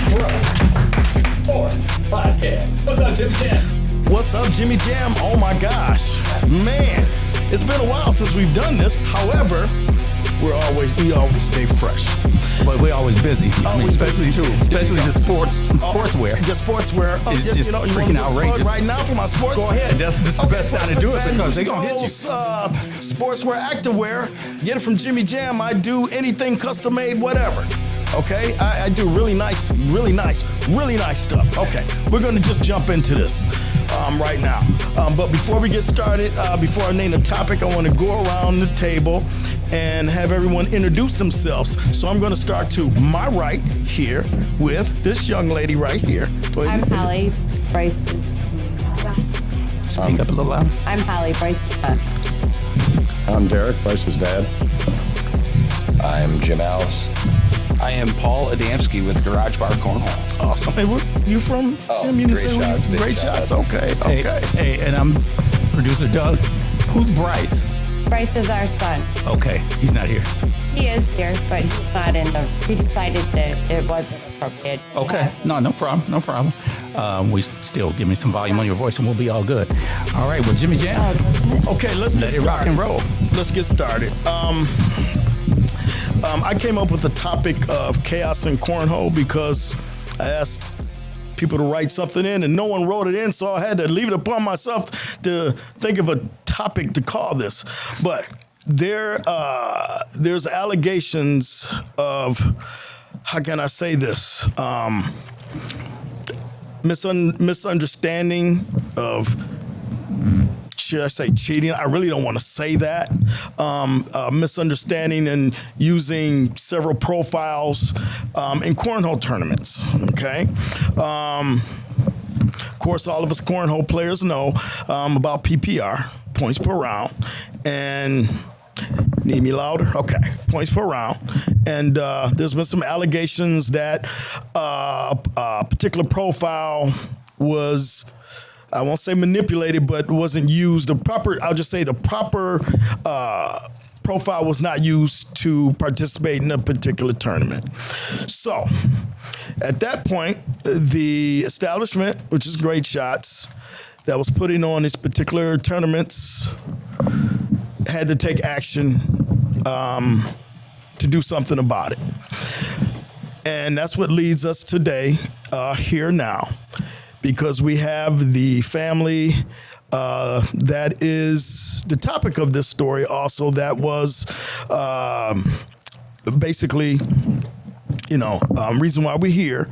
Sports Podcast. What's up, Jimmy Jam? What's up, Jimmy Jam? Oh my gosh, man, it's been a while since we've done this. However, we always stay fresh. But we're always busy. Especially the sportswear. The sportswear. It's just freaking outrageous. Right now for my sports. Go ahead. This is the best time to do it because they're going to hit you. Sportswear, activewear. Get it from Jimmy Jam. I do anything custom made, whatever. Okay, I do really nice stuff. Okay, we're gonna just jump into this right now. But before we get started, before I name the topic, I want to go around the table and have everyone introduce themselves. So I'm gonna start to my right here with this young lady right here. I'm Holly Bryce. Speak up a little louder. I'm Holly Bryce. I'm Derek, Bryce's dad. I'm Jim Alice. I am Paul Adamski with Garage Bar Cornhole. Awesome. Hey, where you from, Jim? You Great Shots. Great Shots. Okay. Hey, and I'm producer Doug. Who's Bryce? Bryce is our son. Okay, he's not here. He is here, but he's not in the. We decided that it wasn't appropriate. Okay, no problem. We still give me some volume on your voice and we'll be all good. All right, well, Jimmy Jam. Okay, let's get Let it rock and roll. Let's get started. I came up with the topic of chaos and cornhole because I asked people to write something in and no one wrote it in, so I had to leave it upon myself to think of a topic to call this. But there's allegations of, how can I say this, misunderstanding of, should I say cheating? I really don't want to say that. Misunderstanding and using several profiles in cornhole tournaments, okay? Of course, all of us cornhole players know about PPR, points per round, and need me louder? Okay, points per round. And there's been some allegations that a particular profile was, I won't say manipulated, but wasn't used. I'll just say the proper profile was not used to participate in a particular tournament. So at that point, the establishment, which is Great Shots, that was putting on these particular tournaments, had to take action to do something about it. And that's what leads us today, here now. Because we have the family that is the topic of this story also, that was basically, reason why we're here,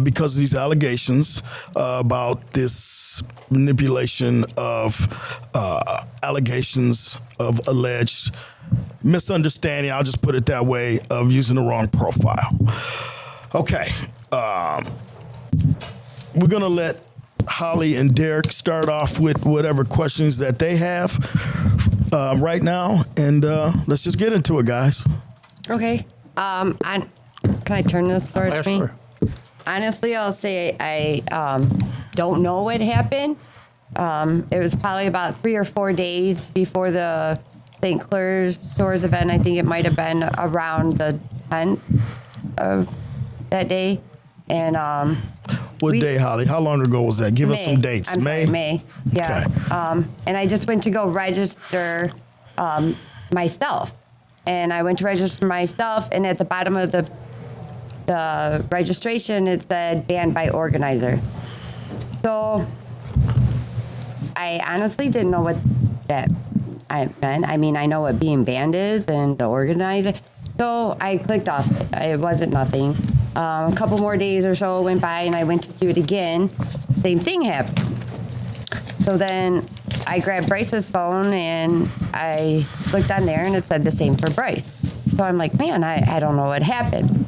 because of these allegations about this manipulation of allegations of alleged misunderstanding, I'll just put it that way, of using the wrong profile. Okay. We're going to let Holly and Derek start off with whatever questions that they have right now. And let's just get into it, guys. Okay. Can I turn this towards me? Sure. Honestly, I'll say I don't know what happened. It was probably about 3 or 4 days before the St. Clair's Stores event. I think it might have been around the 10th of that day. And what day, Holly? How long ago was that? Give us some dates. May. Yeah. Okay. And I just went to go register myself. And I went to register myself, and at the bottom of the registration, it said banned by organizer. So I honestly didn't know what that meant. I mean, I know what being banned is and the organizer. So I clicked off it. It wasn't nothing. A couple more days or so went by, and I went to do it again. Same thing happened. So then I grabbed Bryce's phone, and I clicked on there, and it said the same for Bryce. So I'm like, man, I don't know what happened.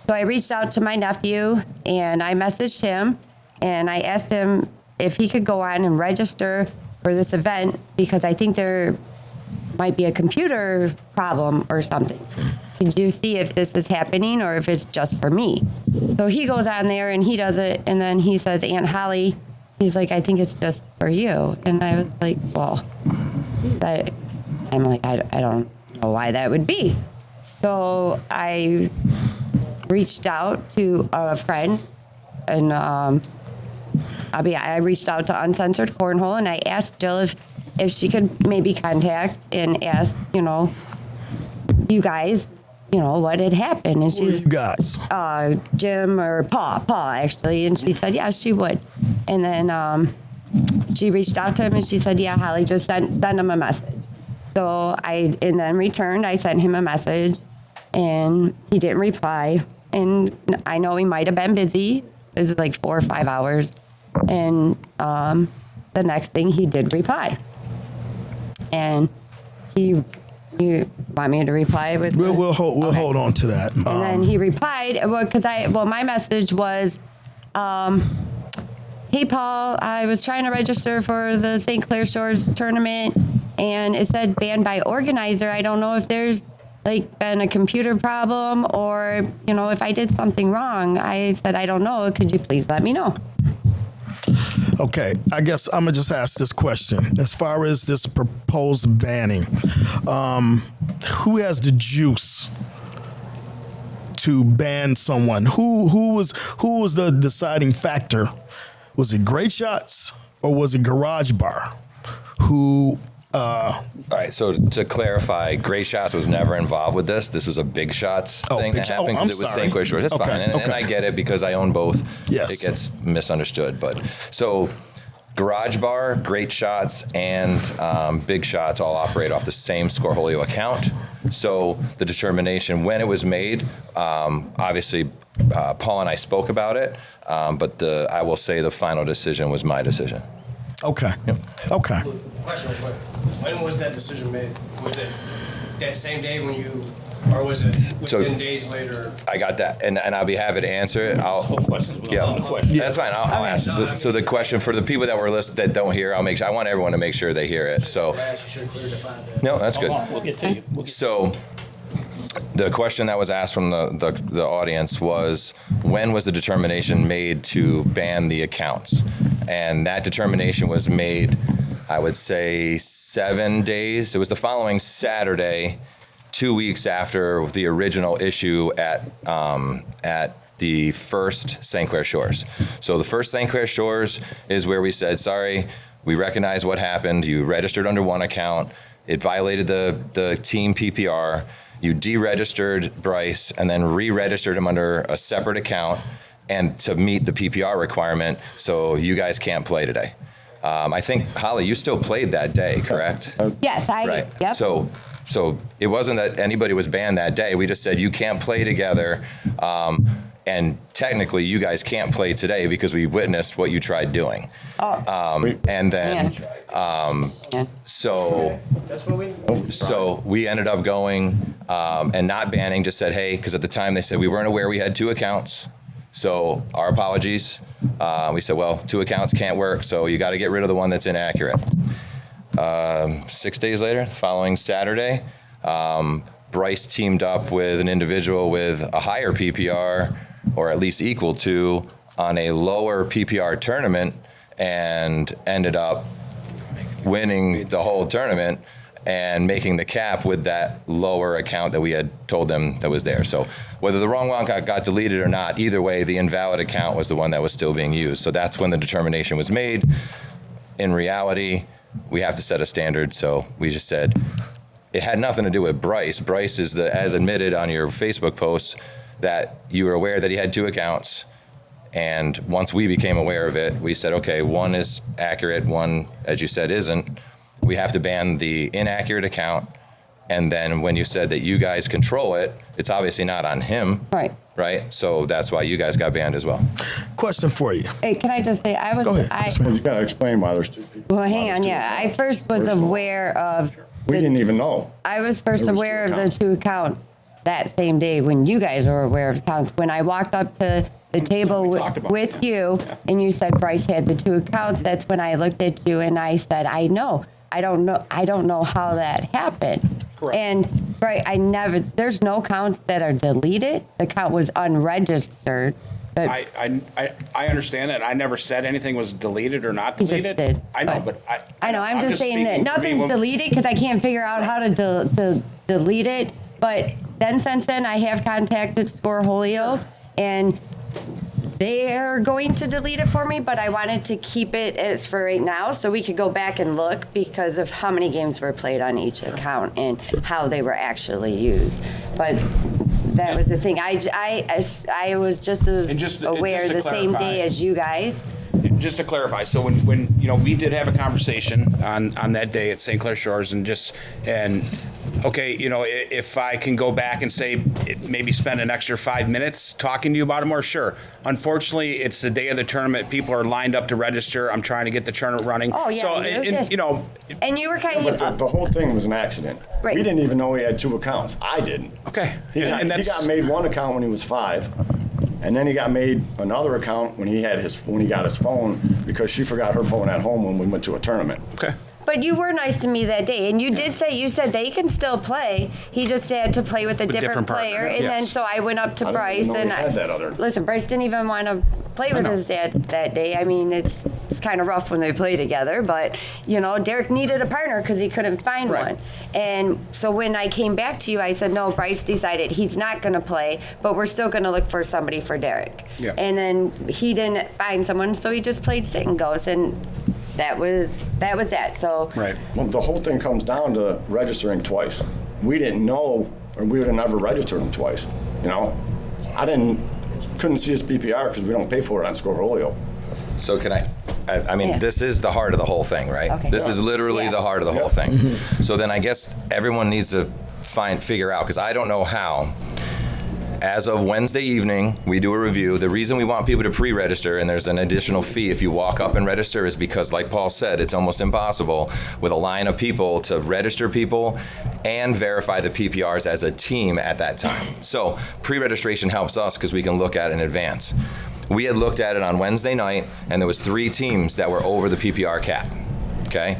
So I reached out to my nephew, and I messaged him, and I asked him if he could go on and register for this event, because I think there might be a computer problem or something. Could you see if this is happening or if it's just for me? So he goes on there and he does it. And then he says, Aunt Holly, he's like, I think it's just for you. And I was like, well, I'm like, I don't know why that would be. So I reached out to a friend, and I reached out to Uncensored Cornhole, and I asked Jill if she could maybe contact and ask, you guys, what had happened. And she's, You guys. Jim or Paul actually, and she said, yeah, she would. And then she reached out to him, and she said, yeah, Holly, just send him a message. So and then returned, I sent him a message, and he didn't reply. And I know he might have been busy. It was like 4 or 5 hours. And the next thing, he did reply. And he want me to reply with? We'll hold on to that. And then he replied, my message was, hey, Paul, I was trying to register for the St. Clair Shores tournament, and it said banned by organizer. I don't know if there's been a computer problem or, if I did something wrong. I said, I don't know. Could you please let me know? Okay, I guess I'm gonna just ask this question. As far as this proposed banning, who has the juice to ban someone? Who was the deciding factor? Was it Great Shots or was it Garage Bar? All right, so to clarify, Great Shots was never involved with this. This was a Big Shots thing that happened because it was St. Clair Shores. That's fine, and I get it because I own both. Yes. It gets misunderstood, but so Garage Bar, Great Shots, and Big Shots all operate off the same Scoreholio account. So the determination when it was made, obviously, Paul and I spoke about it, but I will say the final decision was my decision. Okay. Yep. Okay. Question real quick. When was that decision made? Was it that same day when you, or was it within days later? I got that, and I'll be happy to answer it. That's fine. I'll ask. So the question for the people that were listening that don't hear, I want everyone to make sure they hear it. So no, that's good. We'll get to you. So the question that was asked from the audience was, when was the determination made to ban the accounts? And that determination was made, I would say, 7 days. It was the following Saturday, 2 weeks after the original issue at the first St. Clair Shores. So the first St. Clair Shores is where we said, sorry, we recognize what happened. You registered under one account. It violated the team PPR. You deregistered Bryce and then re-registered him under a separate account and to meet the PPR requirement, so you guys can't play today. I think, Holly, you still played that day, correct? Yes, Right. Yep. So it wasn't that anybody was banned that day. We just said you can't play together, and technically you guys can't play today because we witnessed what you tried doing. And then, so we ended up going and not banning, just said, hey, because at the time they said we weren't aware we had 2 accounts. So our apologies. We said, well, 2 accounts can't work, so you got to get rid of the one that's inaccurate. 6 days later, the following Saturday, Bryce teamed up with an individual with a higher PPR, or at least equal to, on a lower PPR tournament, and ended up winning the whole tournament and making the cap with that lower account that we had told them that was there. So whether the wrong one got deleted or not, either way, the invalid account was the one that was still being used. So that's when the determination was made. In reality, we have to set a standard, so we just said, it had nothing to do with Bryce. Bryce is as admitted on your Facebook posts, that you were aware that he had 2 accounts. And once we became aware of it, we said, okay, one is accurate, one, as you said, isn't. We have to ban the inaccurate account. And then when you said that you guys control it, it's obviously not on him. Right. Right? So that's why you guys got banned as well. Question for you. Hey, can I just say, Go ahead. Well, you got to explain why there's 2 people. Well, hang on, yeah. I first was aware of. We didn't even know. I was first There was aware 2 of the accounts. 2 accounts that same day when you guys were aware of accounts. When I walked up to the table with you and you said Bryce had the 2 accounts, that's when I looked at you and I said, I don't know how that happened. Correct. And Bryce, there's no accounts that are deleted. The account was unregistered. But I understand that. I never said anything was deleted or not You just deleted. did, I know, but- but I know, I'm just saying that speaking for me nothing's when- deleted because I can't figure out how to delete it. But then since then, I have contacted Cornhole, and they're going to delete it for me, but I wanted to keep it as for right now so we could go back and look because of how many games were played on each account and how they were actually used. But that was the thing. I was just as aware just to the same clarify. day as you guys. Just to clarify, so when we did have a conversation on that day at St. Clair Shores, okay, if I can go back and say maybe spend an extra 5 minutes talking to you about it more, sure. Unfortunately, it's the day of the tournament. People are lined up to register. I'm trying to get the tournament running. Oh, yeah, So, you did. And you were kind But of the whole thing was an accident. Right. We didn't even know he had 2 accounts. I didn't. okay, He got made 1 account when he was 5, and then he got made another account when he got his phone because she forgot her phone at home when we went to a tournament. okay. But you were nice to me that day, and you said they can still play. He just had to play with a different partner, player, and then yes. so I went up to I didn't Bryce even know and he had that other. listen. Bryce didn't even want to play with his dad that day. I mean, it's kind of rough when they play together, but Derek needed a partner because he couldn't find Right. one. And so when I came back to you, I said, no, Bryce decided he's not going to play, but we're still going to look for somebody for Derek. Yeah. And then he didn't find someone, so he just played sit and goes, and that was that. So Right. Well, the whole thing comes down to registering twice. We didn't know, or we would have never registered him twice. I couldn't see his PPR because we don't pay for it on Scorolio. So can I mean, Yeah. this is the heart of the whole thing, right? Okay. This is literally Yeah. the heart of the whole Yeah. thing. So then I guess everyone needs to figure out, because I don't know how. As of Wednesday evening, we do a review. The reason we want people to pre-register, and there's an additional fee if you walk up and register, is because, like Paul said, it's almost impossible with a line of people to register people and verify the PPRs as a team at that time. So pre-registration helps us because we can look at it in advance. We had looked at it on Wednesday night, and there was 3 teams that were over the PPR cap. Okay.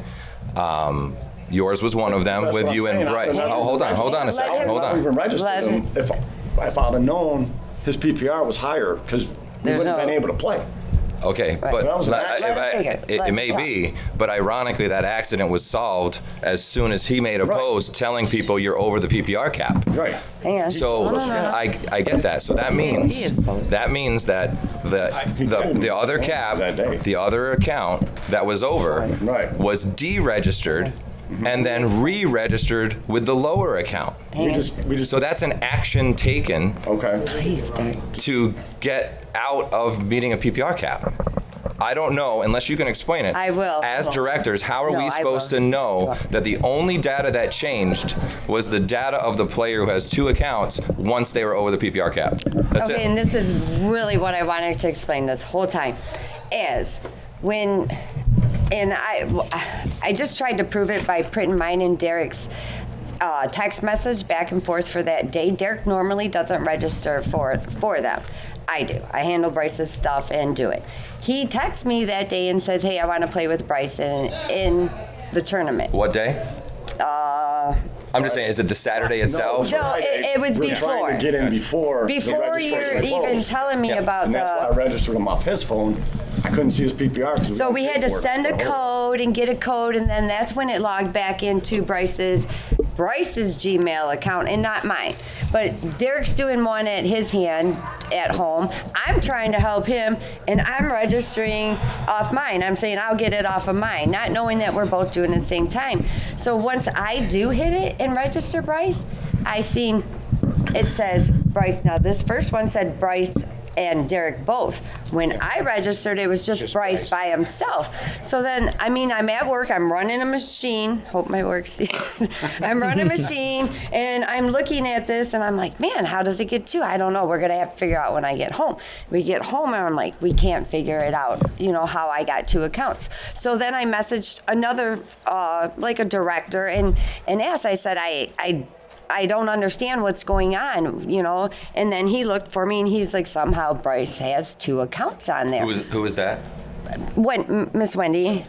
Yours was one of them That's with what you I'm and saying. Bryce. I- Oh, hold on a second. Hold I on. even registered Let him him- if I'd have known his PPR was higher because we There's wouldn't have no- been able to play. Okay, but That was an accident. it may be, but ironically, that accident was solved as soon as he made a Right. post telling people you're over the PPR cap. Right. hang on. So No. I get that. So that didn't see his means post. the other cap, That day. the other account that was over Right. was deregistered and then re-registered with the lower account. We just So that's an action taken okay. Please, Derek. to get out of meeting a PPR cap. I don't know, unless you can explain it. I will. As directors, how are No, we I supposed will. to know that the only data that changed was the data of the player who has 2 accounts once they were over the PPR cap? That's Okay, it. and this is really what I wanted to explain this whole time, is when, and I just tried to prove it by printing mine and Derek's text message back and forth for that day. Derek normally doesn't register for them. I do. I handle Bryce's stuff and do it. He texts me that day and says, hey, I want to play with Bryce in the tournament. What day? I'm just saying, is it the Saturday itself? No, it was We're before. trying to get in before the Before registration you're even closed. telling me Yeah. about And that's why I registered him off his phone. I couldn't see his PPR. 'cause So we don't had pay to for it. send a So- code and get a code, and then that's when it logged back into Bryce's Gmail account and not mine. But Derek's doing one at his hand at home. I'm trying to help him, and I'm registering off mine. I'm saying I'll get it off of mine, not knowing that we're both doing it at the same time. So once I do hit it and register Bryce, I seen it says Bryce. Now this first one said Bryce and Derek both. When I registered, it was just Bryce by himself. So then, I mean, I'm at work, I'm running a machine. Hope my work's. I'm running a machine, and I'm looking at this, and I'm like, man, how does it get 2? I don't know. We're gonna have to figure out when I get home. We get home, and I'm like, we can't figure it out. How I got 2 accounts. So then I messaged another, like a director, and asked. I said, I don't understand what's going on, And then he looked for me, and he's like, somehow Bryce has 2 accounts on there. Who was that? Miss Wendy,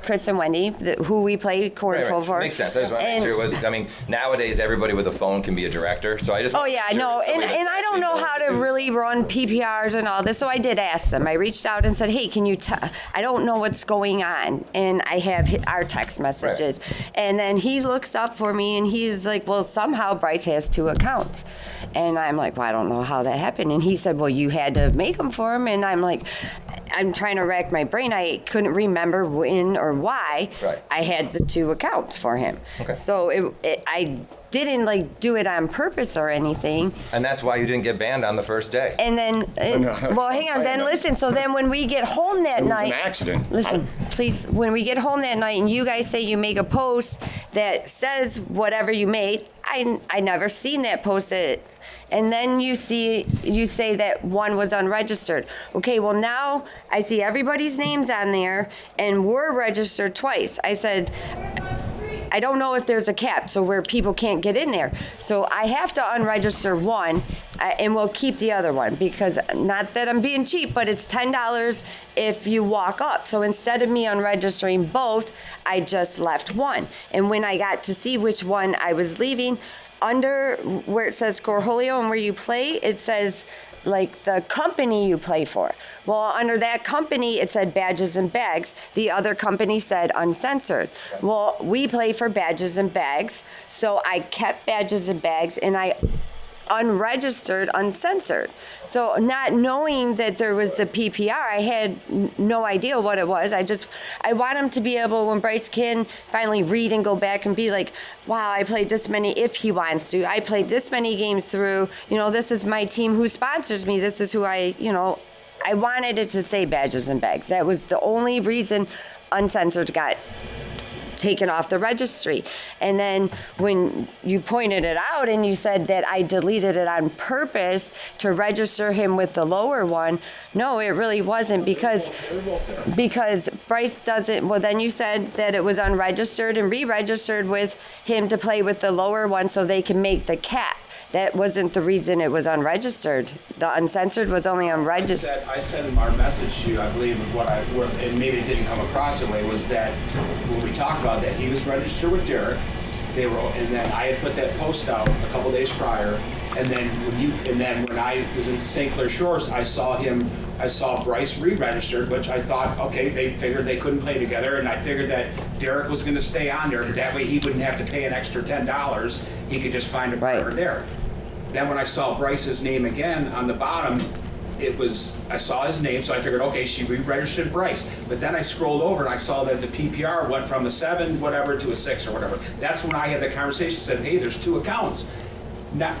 Chris and Wendy, who we play cornhole for. Makes sense. I just want to make sure it was. I mean, nowadays everybody with a phone can be a director, so I just. Oh yeah, no, and I don't know how to really run PPRs and all this, so I did ask them. I reached out and said, hey, can you? I don't know what's going on, and I have our text messages, and then he looks up for me and he's like, well, somehow Bryce has 2 accounts, and I'm like, well, I don't know how that happened, and he said, well, you had to make them for him, and I'm like, I'm trying to rack my brain. I couldn't remember when or why I had the 2 accounts for him. Okay. So I didn't like do it on purpose or anything. And that's why you didn't get banned on the first day. And then, well, hang on. Then listen. So then, when we get home that night, an accident. Listen, please. When we get home that night, and you guys say you make a post that says whatever you made, I never seen that post. And then you say that one was unregistered. Okay, well now I see everybody's names on there, and we're registered twice. I said, I don't know if there's a cap, so where people can't get in there. So I have to unregister one, and we'll keep the other one, because not that I'm being cheap, but it's $10 if you walk up. So instead of me unregistering both, I just left one. And when I got to see which one I was leaving, under where it says Cornhole and where you play, it says like the company you play for. Well, under that company, it said Badges and Bags. The other company said Uncensored. Well, we play for Badges and Bags, so I kept Badges and Bags, and I unregistered Uncensored. So not knowing that there was the PPR, I had no idea what it was. I want him to be able, when Bryce can finally read and go back and be like, wow, I played this many, if he wants to, I played this many games through, this is my team who sponsors me, this is who I wanted it to say Badges and Bags. That was the only reason Uncensored got taken off the registry. And then when you pointed it out and you said that I deleted it on purpose to register him with the lower one, no, it really wasn't, because Bryce doesn't. Well, then you said that it was unregistered and re-registered with him to play with the lower one so they can make the cap. That wasn't the reason it was unregistered. The Uncensored was only unregistered. I said in our message to you, I believe, and maybe it didn't come across that way, was that when we talked about that, he was registered with Derek. And then I had put that post out a couple days prior. And then when I was in St. Clair Shores, I saw Bryce re-registered, which I thought, okay, they figured they couldn't play together, and I figured that Derek was going to stay on there. That way he wouldn't have to pay an extra $10. He could just find a partner there. Then when I saw Bryce's name again on the bottom, I saw his name, so I figured, okay, she re-registered Bryce. But then I scrolled over and I saw that the PPR went from a 7, whatever, to a 6 or whatever. That's when I had the conversation, said, hey, there's 2 accounts. Now,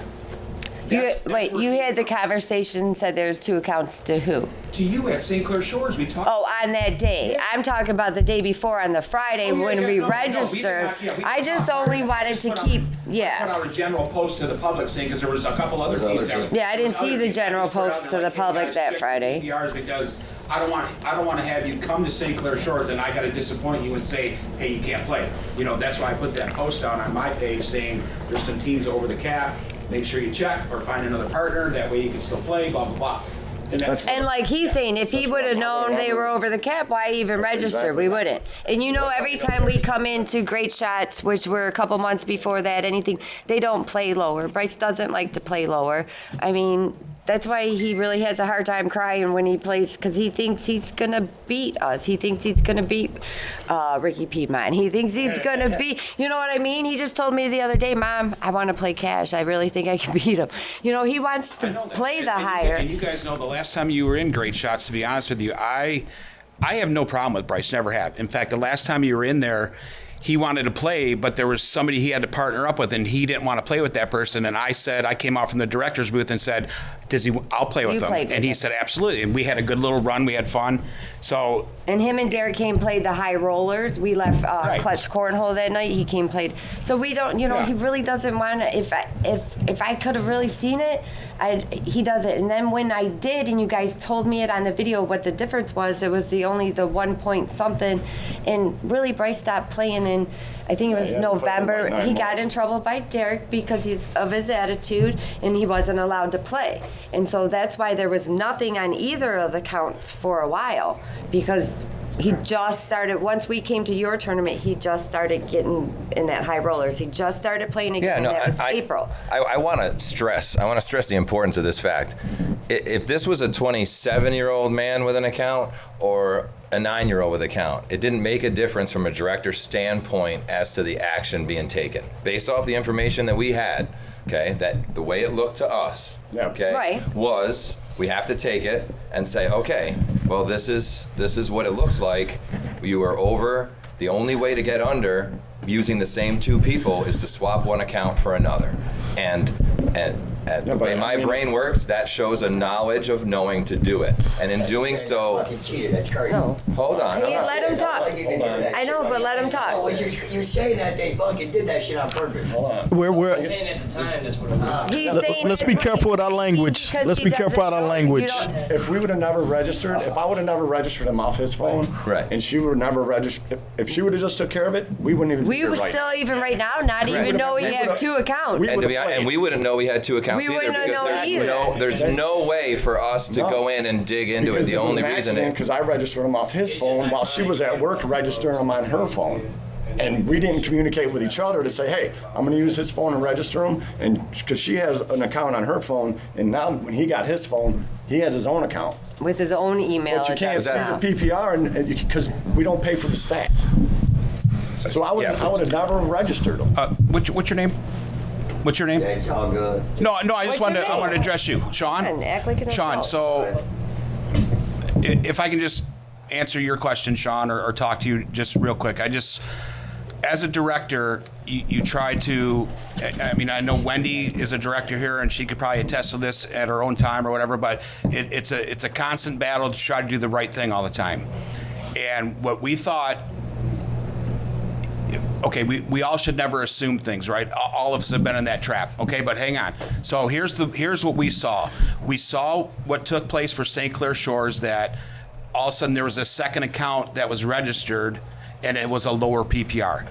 you had the conversation, said there's 2 accounts to who? To you at St. Clair Shores, we talked. Oh, on that day. Yeah. I'm talking about the day before, on the Friday when we registered. I just only wanted to keep, I put out a general post to the public saying, because there was a couple other teams. Yeah, I didn't see the general post to the public that Friday. PPRs, because I don't want to have you come to St. Clair Shores and I got to disappoint you and say, hey, you can't play. That's why I put that post out on my page saying there's some teams over the cap. Make sure you check or find another partner. That way you can still play, blah, blah, blah. And like he's saying, if he would have known they were over the cap, why even register? We wouldn't. And every time we come into Great Shots, which were a couple months before that, they don't play lower. Bryce doesn't like to play lower. I mean, that's why he really has a hard time crying when he plays, because he thinks he's going to beat us. He thinks he's going to beat Ricky Piedmont. He thinks he's going to beat, you know what I mean? He just told me the other day, Mom, I want to play cash. I really think I can beat him. He wants to play the higher. And you guys know the last time you were in Great Shots, to be honest with you, I have no problem with Bryce, never have. In fact, the last time you were in there, he wanted to play, but there was somebody he had to partner up with, and he didn't want to play with that person. And I came out from the director's booth and said, I'll play with him. And he said, absolutely. And we had a good little run. We had fun. So. And him and Derek came played the high rollers. We left Clutch Cornhole that night. He came played. So we don't, he really doesn't want to, if I could have really seen it, He does it. And then when I did, and you guys told me it on the video, what the difference was, it was only the 1 point something. And really, Bryce stopped playing in, I think it was he hadn't played in November. like 9 He got months. in trouble by Derek because of his attitude, and he wasn't allowed to play. And so that's why there was nothing on either of the counts for a while, because he just started, once we came to your tournament, he just started getting in that high rollers. He just started playing again, Yeah, no, and that was April. I want to stress the importance of this fact. If this was a 27-year-old man with an account or a 9-year-old with an account, it didn't make a difference from a director's standpoint as to the action being taken. Based off the information that we had, okay, that the way it looked to us, Yeah. okay, Right. was we have to take it and say, okay, well, this is what it looks like. You are over. The only way to get under using the same 2 people is to swap one account for another. And the way my brain works, that shows a knowledge of knowing to do it. And in doing so, Fucking cheated, that's crazy. No. hold on. Hey, let him talk. I know, but let him talk. Oh, you're saying that they fucking did that shit on purpose. Hold on. We're Saying at the time, that's what it was. He's saying let's it be right careful with our language. because Let's he be careful with doesn't our know. language. You don't- If we would have never registered, if I would have never registered him off his phone, Right. and she would have never registered, if she would have just took care of it, we wouldn't even be We here would right still, now. even right now, not Correct. even know he We had would've- 2 accounts. we- And we wouldn't know we had 2 accounts We either wouldn't have because known either. there's no way for us to No. go in and dig into Because it. The was only an reason accident, because I registered him off his phone while she was at work registering him on her phone. And we didn't communicate with each other to say, hey, I'm going to use his phone and register him. And because she has an account on her phone, and now when he got his phone, he has his own account. With his own email But you can't see address. the PPR because we don't pay for the stats. So I would have never registered him. What's your name? What's your name? It's all good. No, I just What's your I wanted to name? address you, Sean. And act like an Sean, adult. so if I can just answer your question, Sean, or talk to you just real quick. As a director, you try to, I mean, I know Wendy is a director here and she could probably attest to this at her own time or whatever, but it's a constant battle to try to do the right thing all the time. And what we thought, okay, we all should never assume things, right? All of us have been in that trap, okay? But hang on. So here's what we saw. We saw what took place for St. Clair Shores, that all of a sudden there was a second account that was registered and it was a lower PPR.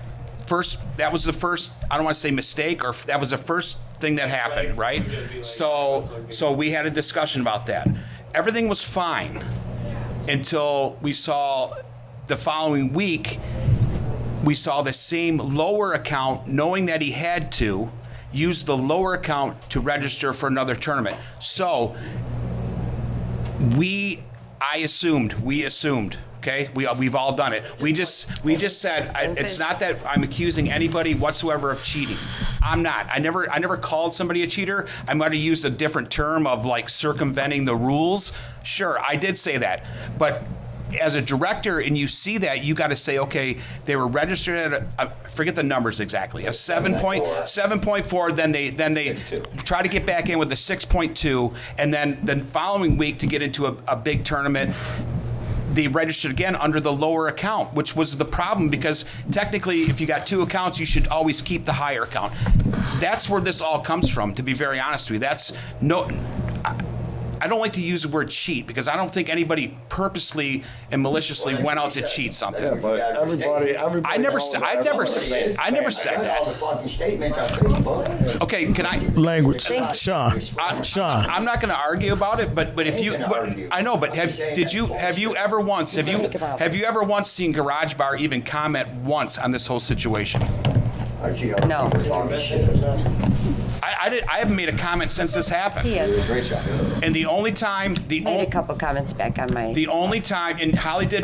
That was the first, I don't want to say mistake, or that was the first thing that happened, right? So we had a discussion about that. Everything was fine until we saw the following week, we saw the same lower account, knowing that he had to use the lower account to register for another tournament. So we assumed, okay? We've all done it. We just said, it's not that I'm accusing anybody whatsoever of cheating. I'm not. I never called somebody a cheater. I might have used a different term of like circumventing the rules. Sure, I did say that. But as a director, and you see that, you got to say, okay, they were registered at I forget the numbers exactly, a 7.4. Then they try to get back in with a 6.2, and then following week to get into a big tournament, they registered again under the lower account, which was the problem, because technically, if you got 2 accounts, you should always keep the higher account. That's where this all comes from, to be very honest with you. I don't like to use the word cheat, because I don't think anybody purposely and maliciously went out to cheat something. Yeah, but everybody I never knows said. that I've never everybody- said. I never said All the that. fucking statements on Facebook. Okay, can I? Language. Sean. I'm not going to argue about it, but if you, gonna argue. I know, but have you ever once seen Garage Bar even comment once on this whole situation? I see all No. people talking shit. I haven't made a comment since this happened. He has Great shot. And the only time, made a couple comments back on my. The only time, and Holly did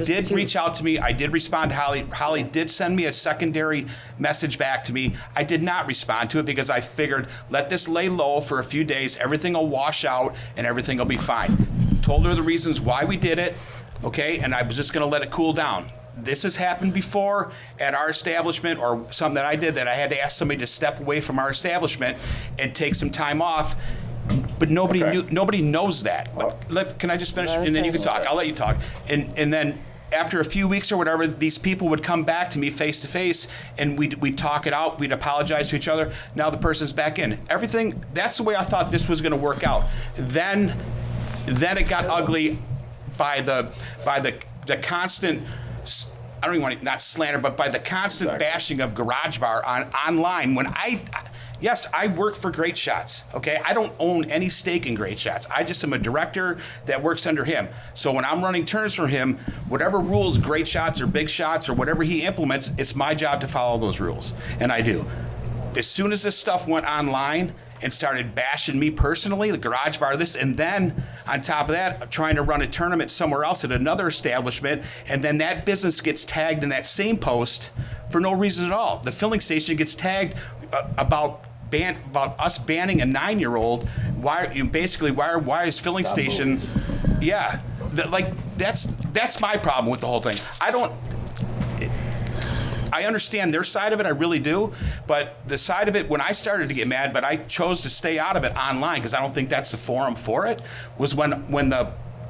Just 2. reach out to me. I did respond to Holly. Holly did send me a secondary message back to me. I did not respond to it because I figured, let this lay low for a few days. Everything will wash out and everything will be fine. Told her the reasons why we did it, okay? And I was just going to let it cool down. This has happened before at our establishment, or something that I did, that I had to ask somebody to step away from our establishment and take some time off. But nobody Okay. knew. Nobody knows that. But can I just finish, and then you can talk. I'll let you talk. And then after a few weeks or whatever, these people would come back to me face to face, and we'd talk it out. We'd apologize to each other. Now the person's back in. Everything. That's the way I thought this was going to work out. Then it got ugly by the constant. I don't even want to, not slander, but by the constant bashing of Garage Bar online. When yes, I work for Great Shots, okay? I don't own any stake in Great Shots. I just am a director that works under him. So when I'm running tournaments for him, whatever rules Great Shots or Big Shots or whatever he implements, it's my job to follow those rules, and I do. As soon as this stuff went online and started bashing me personally, the Garage Bar, this, and then on top of that, trying to run a tournament somewhere else at another establishment, and then that business gets tagged in that same post for no reason at all. The filling station gets tagged about us banning a 9-year-old. Why is filling station? Yeah, that's my problem with the whole thing. I understand their side of it, I really do, but the side of it, when I started to get mad, but I chose to stay out of it online because I don't think that's the forum for it, was when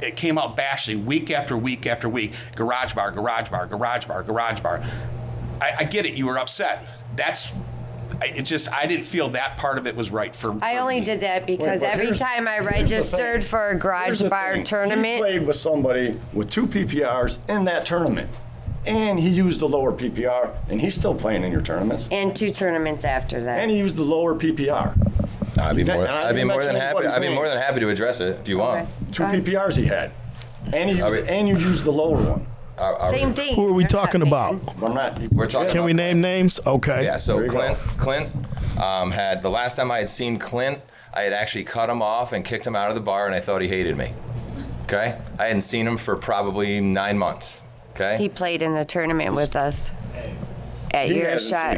it came out bashing week after week after week, Garage Bar, Garage Bar, Garage Bar, Garage Bar. I get it, you were upset. I didn't feel that part of it was right for I only me. did that because every time I registered for a Garage Bar tournament. He played with somebody with 2 PPRs in that tournament. And he used the lower PPR, and he's still playing in your tournaments. And 2 tournaments after that. And he used the lower PPR. I'd be more than happy to address it if you want. 2 PPRs he had, and you used the lower one. Same thing. Who are we talking about? We're talking. Can we name names? Okay. Yeah. So Clint had the last time I had seen Clint, I had actually cut him off and kicked him out of the bar, and I thought he hated me. Okay. I hadn't seen him for probably 9 months. Okay. He played in the tournament with us at your shot.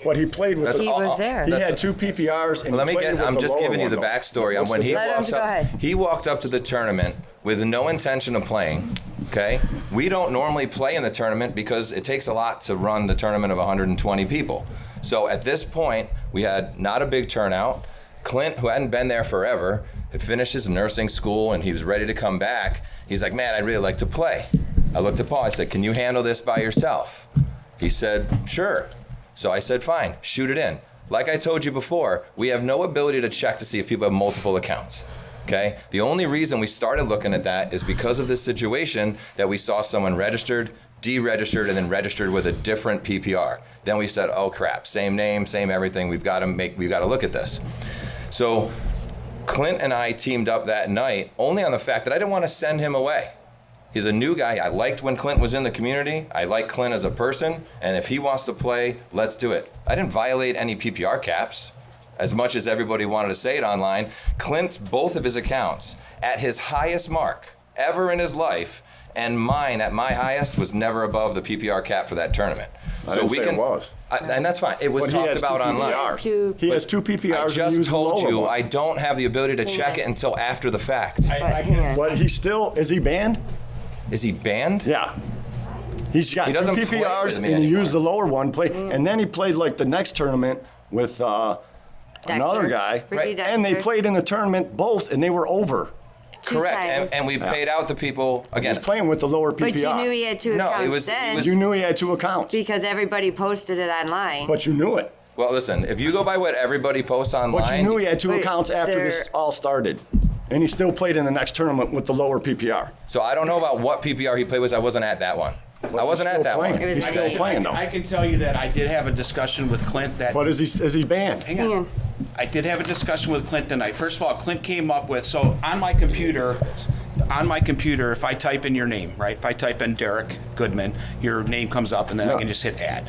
But he played with. He was there. He had 2 PPRs. And I'm just giving you the backstory on when he walked up to the tournament with no intention of playing. Okay. We don't normally play in the tournament because it takes a lot to run the tournament of 120 people. So at this point, we had not a big turnout. Clint, who hadn't been there forever, had finished his nursing school and he was ready to come back. He's like, man, I'd really like to play. I looked at Paul, I said, can you handle this by yourself? He said, sure. So I said, fine, shoot it in. Like I told you before, we have no ability to check to see if people have multiple accounts, okay? The only reason we started looking at that is because of this situation that we saw someone registered, deregistered, and then registered with a different PPR. Then we said, oh crap, same name, same everything, we've got to look at this. So Clint and I teamed up that night only on the fact that I didn't want to send him away. He's a new guy. I liked when Clint was in the community. I like Clint as a person, and if he wants to play, let's do it. I didn't violate any PPR caps, as much as everybody wanted to say it online. Clint's both of his accounts at his highest mark ever in his life, and mine at my highest was never above the PPR cap for that tournament. It was. And that's fine. It was talked about online. He has 2 PPRs. I just told you I don't have the ability to check it until after the fact. But is he banned? Is he banned? Yeah. He's got 2 PPRs and he used the lower one, and then he played like the next tournament with another guy. Right. And they played in the tournament both, and they were over. Correct, and we paid out the people again. He's playing with the lower PPR. But you knew he had 2 accounts then. You knew he had 2 accounts. Because everybody posted it online. But you knew it. Well, listen, if you go by what everybody posts online. But you knew he had 2 accounts after this all started. And he still played in the next tournament with the lower PPR. So I don't know about what PPR he played with. I wasn't at that one. I wasn't at that one. He's still playing though. I can tell you that I did have a discussion with Clint that. But is he banned? Hang on. I did have a discussion with Clint tonight. First of all, Clint came up with, so on my computer, if I type in your name, right? If I type in Derek Goodman, your name comes up and then I can just hit add.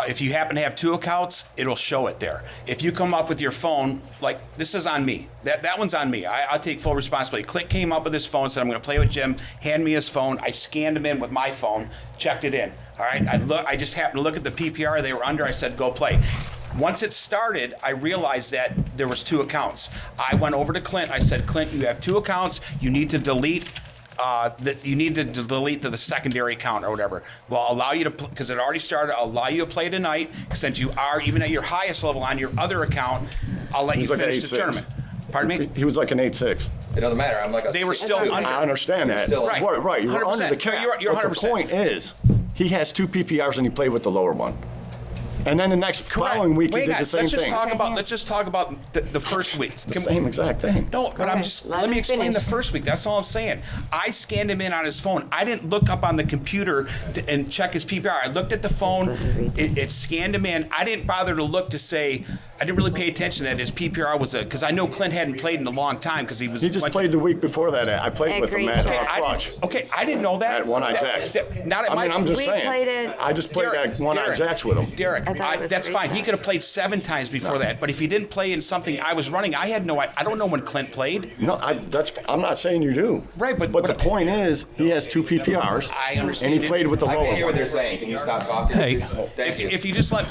If you happen to have 2 accounts, it'll show it there. If you come up with your phone, like this is on me. That one's on me. I'll take full responsibility. Clint came up with his phone, said I'm going to play with Jim. Hand me his phone. I scanned him in with my phone, checked it in. All right. I just happened to look at the PPR they were under. I said go play. Once it started, I realized that there was 2 accounts. I went over to Clint. I said, Clint, you have 2 accounts. You need to delete. Delete the secondary account or whatever. Well, I'll allow you to, because it already started, I'll allow you to play tonight, since you are even at your highest level on your other account, I'll let you finish the tournament. Pardon me? He was like an 8-6. It doesn't matter. I'm like a They were 6'2". still under. I understand that. Still Right. Right. You're under 100%. the cap. You're But 100%. the point is, he has 2 PPRs and he played with the lower one. And then the next following week, he Wait, did the guys, same let's just thing. talk about. Let's just talk about the first week. It's the same exact thing. No, but I'm ahead. just Let let me him explain finish. the first week. That's all I'm saying. I scanned him in on his phone. I didn't look up on the computer and check his PPR. I looked at the phone. It scanned him in. I didn't bother to look to say. I didn't really pay attention that his PPR was because I know Clint hadn't played in a long time because he was. He just played the week before that. I played with him Agreed. at I Clutch. didn't know that. At One-Eye Jacks. Not at I my. mean, I'm just We saying. played it- I just played Derek, at One-Eye Jacks with him. Derek, I thought it was that's great fine. He shots. could have played 7 times before that. But if he didn't play in something I was running, I had no. I don't know when Clint played. No, I'm not saying you do. Right, but the point is, he has 2 PPRs. I understand And he it. played with the I lower can hear what one. they're saying. Can you stop talking? Hey. Thank you. If you just let,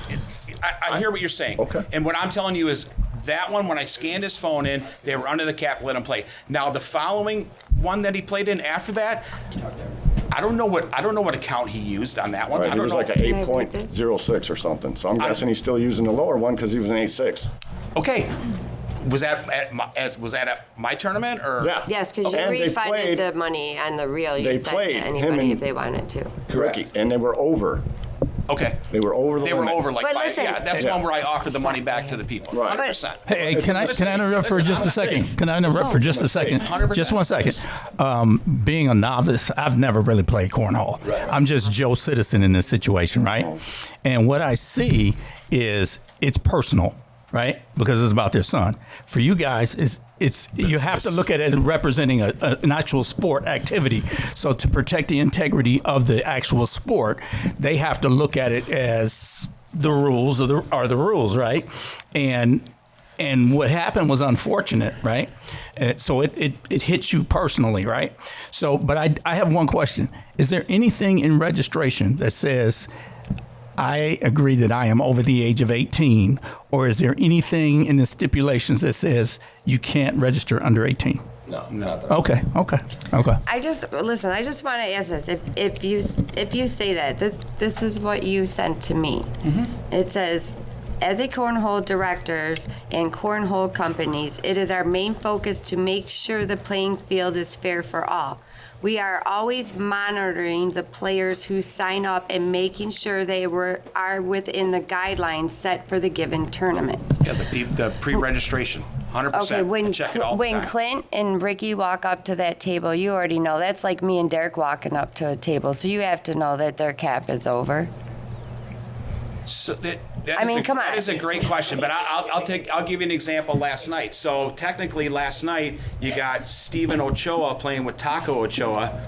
I hear what you're saying. Okay. And what I'm telling you is that one, when I scanned his phone in, they were under the cap, let him play. Now the following one that he played in after that, I don't know what account he used on that one. Right, I he don't was know. like an 8.06 or something. So I'm guessing he's still using the lower one because he was an 8.6. Okay. Was that at my tournament or? Yeah. Yes, because you And they refunded played- the money on the reel you they sent to played him anybody and- if they wanted to. Ricky, and they were over. Okay. They were over the They were limit. over like But by, listen- yeah. That's Yeah. one where I offered the money back to the people. Right. 100%. Hey, can I interrupt for just a second? Can I interrupt for just a second? 100%. Just 1 second. Being a novice, I've never really played cornhole. I'm just Joe Citizen in this situation, right? And what I see is it's personal, right? Because it's about their son. For you guys, it's you have to look at it as representing an actual sport activity. So to protect the integrity of the actual sport, they have to look at it as the rules are the rules, right? And what happened was unfortunate, right? So it hits you personally, right? So, but I have one question. Is there anything in registration that says I agree that I am over the age of 18, or is there anything in the stipulations that says you can't register under 18? No, not that. Okay. I just want to ask this: if you say that this is what you sent to me, it says, as a cornhole directors and cornhole companies, it is our main focus to make sure the playing field is fair for all. We are always monitoring the players who sign up and making sure they are within the guidelines set for the given tournaments. Yeah, the pre-registration, 100%. Okay, when Check it all the when time. Clint and Ricky walk up to that table, you already know that's like me and Derek walking up to a table. So you have to know that their cap is over. So come on. That is a great question, but I'll give you an example. Last night, so technically last night you got Steven Ochoa playing with Taco Ochoa.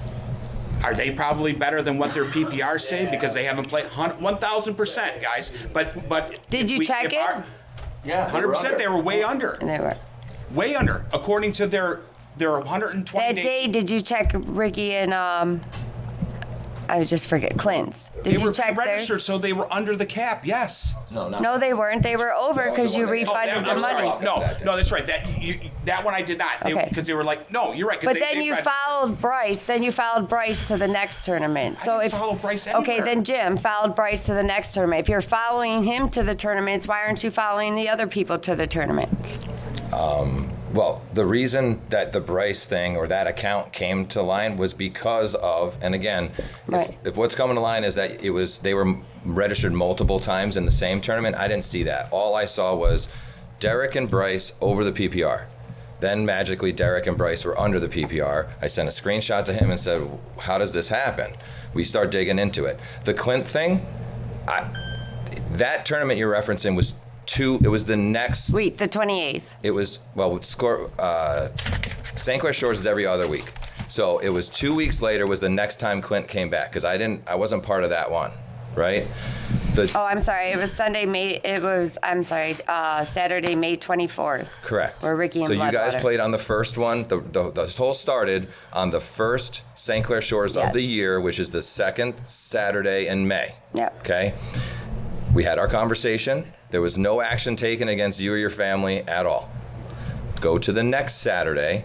Are they probably better than what their PPR say because they haven't played 1,000%, guys? But Did you check it? Yeah, 100%, they were way under, And they were. way under, according to their 120 That days. day, did you check Ricky and I just forget Clint's? They Did were you check registered, theirs? so they were under the cap. Yes. No, not No, they weren't. They were over because you Oh, that- refunded the I'm sorry. money. No, that's right. That one I did not. Okay. Because they were like, no, you're right. 'cause But then they you registered. followed Bryce. Then you followed Bryce to the next tournament. So didn't if follow Bryce okay, anywhere. then Jim followed Bryce to the next tournament. If you're following him to the tournaments, why aren't you following the other people to the tournaments? Well, the reason that the Bryce thing or that account came to line was because of, and again, Right. if what's coming to line is that they were registered multiple times in the same tournament, I didn't see that. All I saw was Derek and Bryce over the PPR. Then magically Derek and Bryce were under the PPR. I sent a screenshot to him and said, how does this happen? We start digging into it. The Clint thing, that tournament you're referencing was it was the next. Wait, the 28th. It was, well, with St. Clair Shores is every other week. So it was 2 weeks later was the next time Clint came back because I wasn't part of that one, right? Oh, I'm sorry. It was Saturday, May 24th. Correct. Where Ricky and so you guys Bloodwater. played on the first one. The whole started on the first St. Clair Shores Yes. of the year, which is the second Saturday in May. Yep. Okay? We had our conversation. There was no action taken against you or your family at all. Go to the next Saturday.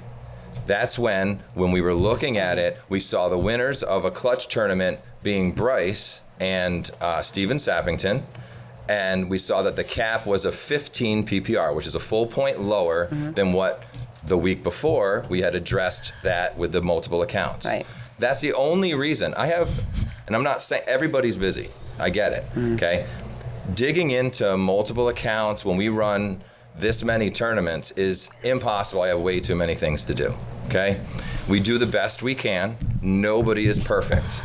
That's when we were looking at it, we saw the winners of a clutch tournament being Bryce and Steven Sappington. And we saw that the cap was a 15 PPR, which is a full point lower than what The week before, we had addressed that with the multiple accounts. Right. That's the only reason I have, and I'm not saying everybody's busy. I get it, okay? Digging into multiple accounts when we run this many tournaments is impossible. I have way too many things to do, okay? We do the best we can. Nobody is perfect.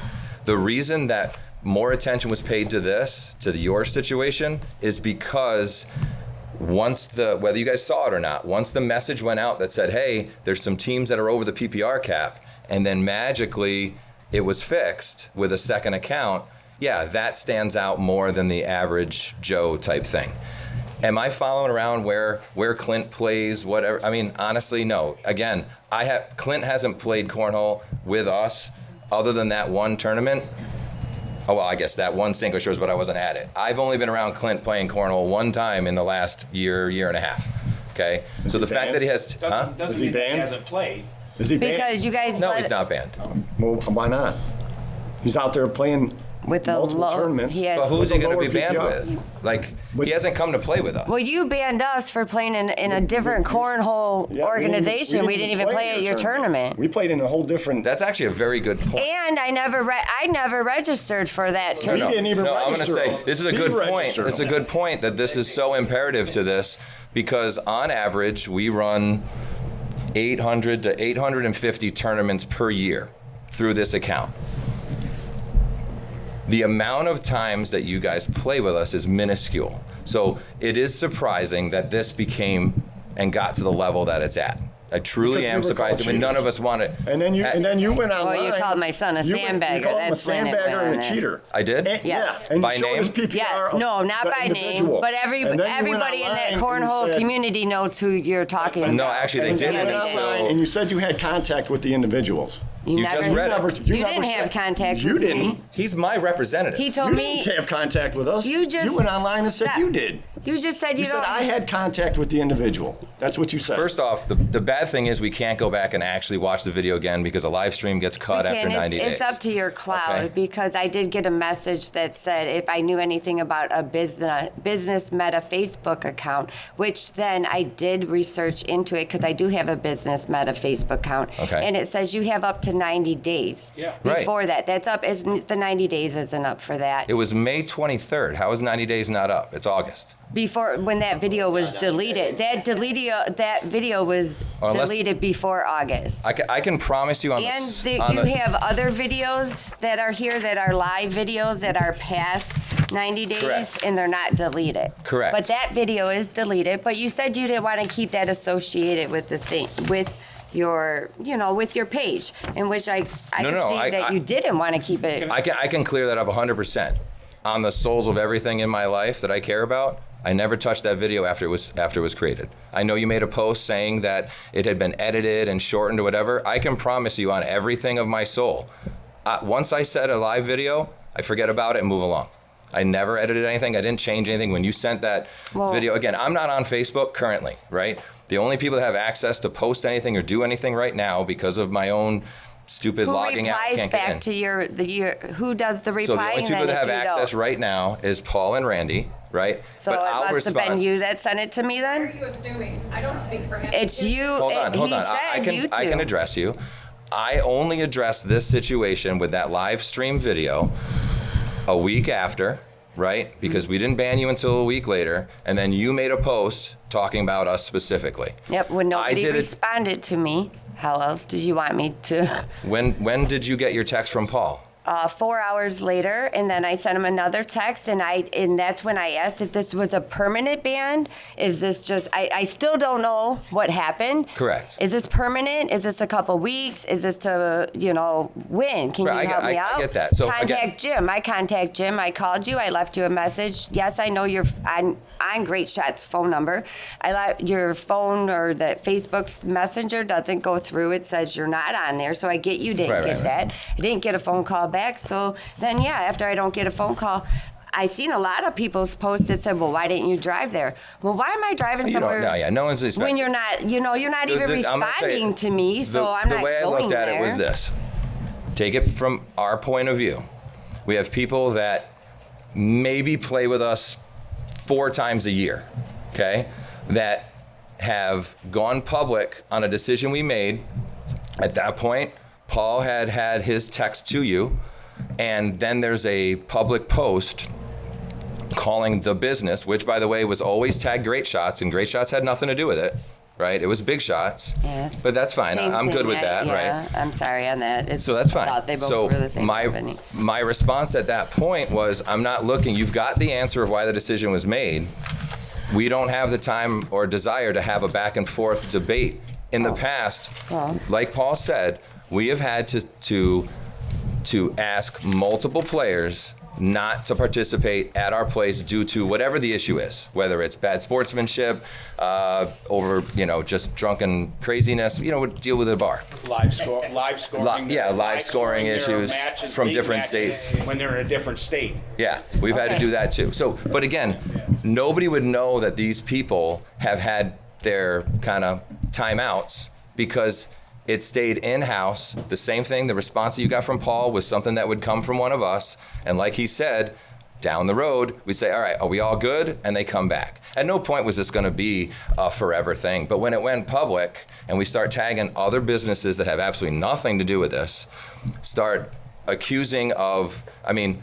The reason that more attention was paid to this, to your situation, is because once whether you guys saw it or not, once the message went out that said, hey, there's some teams that are over the PPR cap, and then magically it was fixed with a second account, yeah, that stands out more than the average Joe type thing. Am I following around where Clint plays, whatever? I mean, honestly, no. Again, Clint hasn't played cornhole with us other than that one tournament. Oh, well, I guess that one Cinco shows, but I wasn't at it. I've only been around Clint playing cornhole one time in the last year and a half. Okay? So the fact that he has, Doesn't mean that he hasn't played. Is he banned? Because you guys. No, he's not banned. Well, why not? He's out there playing With the multiple low, tournaments. he has, But who's he going to lower be banned PPR. with? Like, he hasn't come to play with us. well, you banned us for playing in a different cornhole Yeah, organization. We didn't even play at your tournament. We played in a whole different. That's actually a very good point. And I never registered for that No, tournament. didn't even I'm going to register say, them. this is a Steve good point. registered This is a them. good point that this is so imperative to this, because on average, we run 800 to 850 tournaments per year through this account. The amount of times that you guys play with us is minuscule. So it is surprising that this became and got to the level that it's at. I truly Because we am were surprised. called I mean, none of cheaters. us want it. And then you went online. Well, you called my son a You sandbagger. called him That's a when it sandbagger went and on a there. cheater. I did? And, Yes. And By you showed name? his PPR. Yeah, of no, not the by name, individual. but And then you went everybody in online that and you cornhole said- community knows who you're talking about. No, actually, they And then didn't. you went online and you said you had contact with the individuals. You just read it. You didn't have contact You with didn't. me. He's my representative. He told You me. didn't have contact with us. You just- You went online and said Stop. you did. You just said You you said don't. I had contact with the individual. That's what you said. First off, the bad thing is we can't go back and actually watch the video again because a live stream gets cut after 90 days. It's up to your cloud, Okay. because I did get a message that said if I knew anything about a business Meta Facebook account, which then I did research into it because I do have a business Meta Facebook account. Okay. And it says you have up to 90 days. Yeah. Right. Before that, that's up. The 90 days isn't up for that. It was May 23rd. How is 90 days not up? It's August. Before, when that video was deleted, that video was Unless- deleted before August. I can promise you on And on you have other videos that are here that are live videos that are past 90 days, Correct. and they're not deleted. Correct. But that video is deleted, but you said you didn't want to keep that associated with the thing, with your page, in which I No, can no, see that you didn't want to keep it. I can clear that up 100%. On the souls of everything in my life that I care about, I never touched that video after it was created. I know you made a post saying that it had been edited and shortened or whatever. I can promise you on everything of my soul, once I set a live video, I forget about it and move along. I never edited anything. I didn't change anything. When you sent that video, again, I'm not on Facebook currently, right? The only people that have access to post anything or do anything right now, because of my own stupid Who logging out, replies can't back get in. to your who does the reply? So the only two and people then that have if you access don't? right now is Paul and Randy, right? So but it I'll must have respond. been you that sent it to me Why are then? you assuming? I don't speak for him. It's you. Hold on. He said you two. I can address you. I only addressed this situation with that live stream video a week after, right? Because we didn't ban you until a week later, and then you made a post talking about us specifically. Yep, when nobody did it- responded to me, how else did you want me to? When did you get your text from Paul? 4 hours later, and then I sent him another text, and that's when I asked if this was a permanent ban. Is this just? I still don't know what happened. Correct. Is this permanent? Is this a couple weeks? Is this to when? Can Right, you help me out? I get that. So contact Jim. I contact Jim. I called you. I left you a message. Yes, I know you're on Great Shot's phone number. Your phone or the Facebook's Messenger doesn't go through. It says you're not on there. So I get you didn't get that. I didn't get a phone call back. So then, after I don't get a phone call, I seen a lot of people's posts that said, "Well, why didn't you drive there?" Well, why am I driving You somewhere? don't know. Yeah, no one's expecting. When you're not, you're not even I'm gonna tell you, responding to me, so I'm not The way I going looked at there. it was this. Take it from our point of view. We have people that maybe play with us 4 times a year, okay? That have gone public on a decision we made. At that point, Paul had his text to you, and then there's a public post calling the business, which, by the way, was always tagged Great Shots, and Great Shots had nothing to do with it, right? It was Big Shots. Yes. But that's fine. Same I'm good thing, with that, yeah, right? I'm sorry on that. So that's fine. I thought they both So were the same company. my response at that point was, I'm not looking. You've got the answer of why the decision was made. We don't have the time or desire to have a back and forth debate. In the past, like Paul said, we have had to ask multiple players not to participate at our place due to whatever the issue is, whether it's bad sportsmanship, over, just drunken craziness, deal with it at a bar. Live scoring. Live scoring there are issues matches, from league different matches states. when they're in a different state. Yeah, we've had to do that too. So, but again, nobody would know that these people have had their kind of timeouts because it stayed in-house. The same thing, the response that you got from Paul was something that would come from one of us. And like he said, down the road, we'd say, all right, are we all good? And they come back. At no point was this going to be a forever thing. But when it went public and we start tagging other businesses that have absolutely nothing to do with this, start accusing of,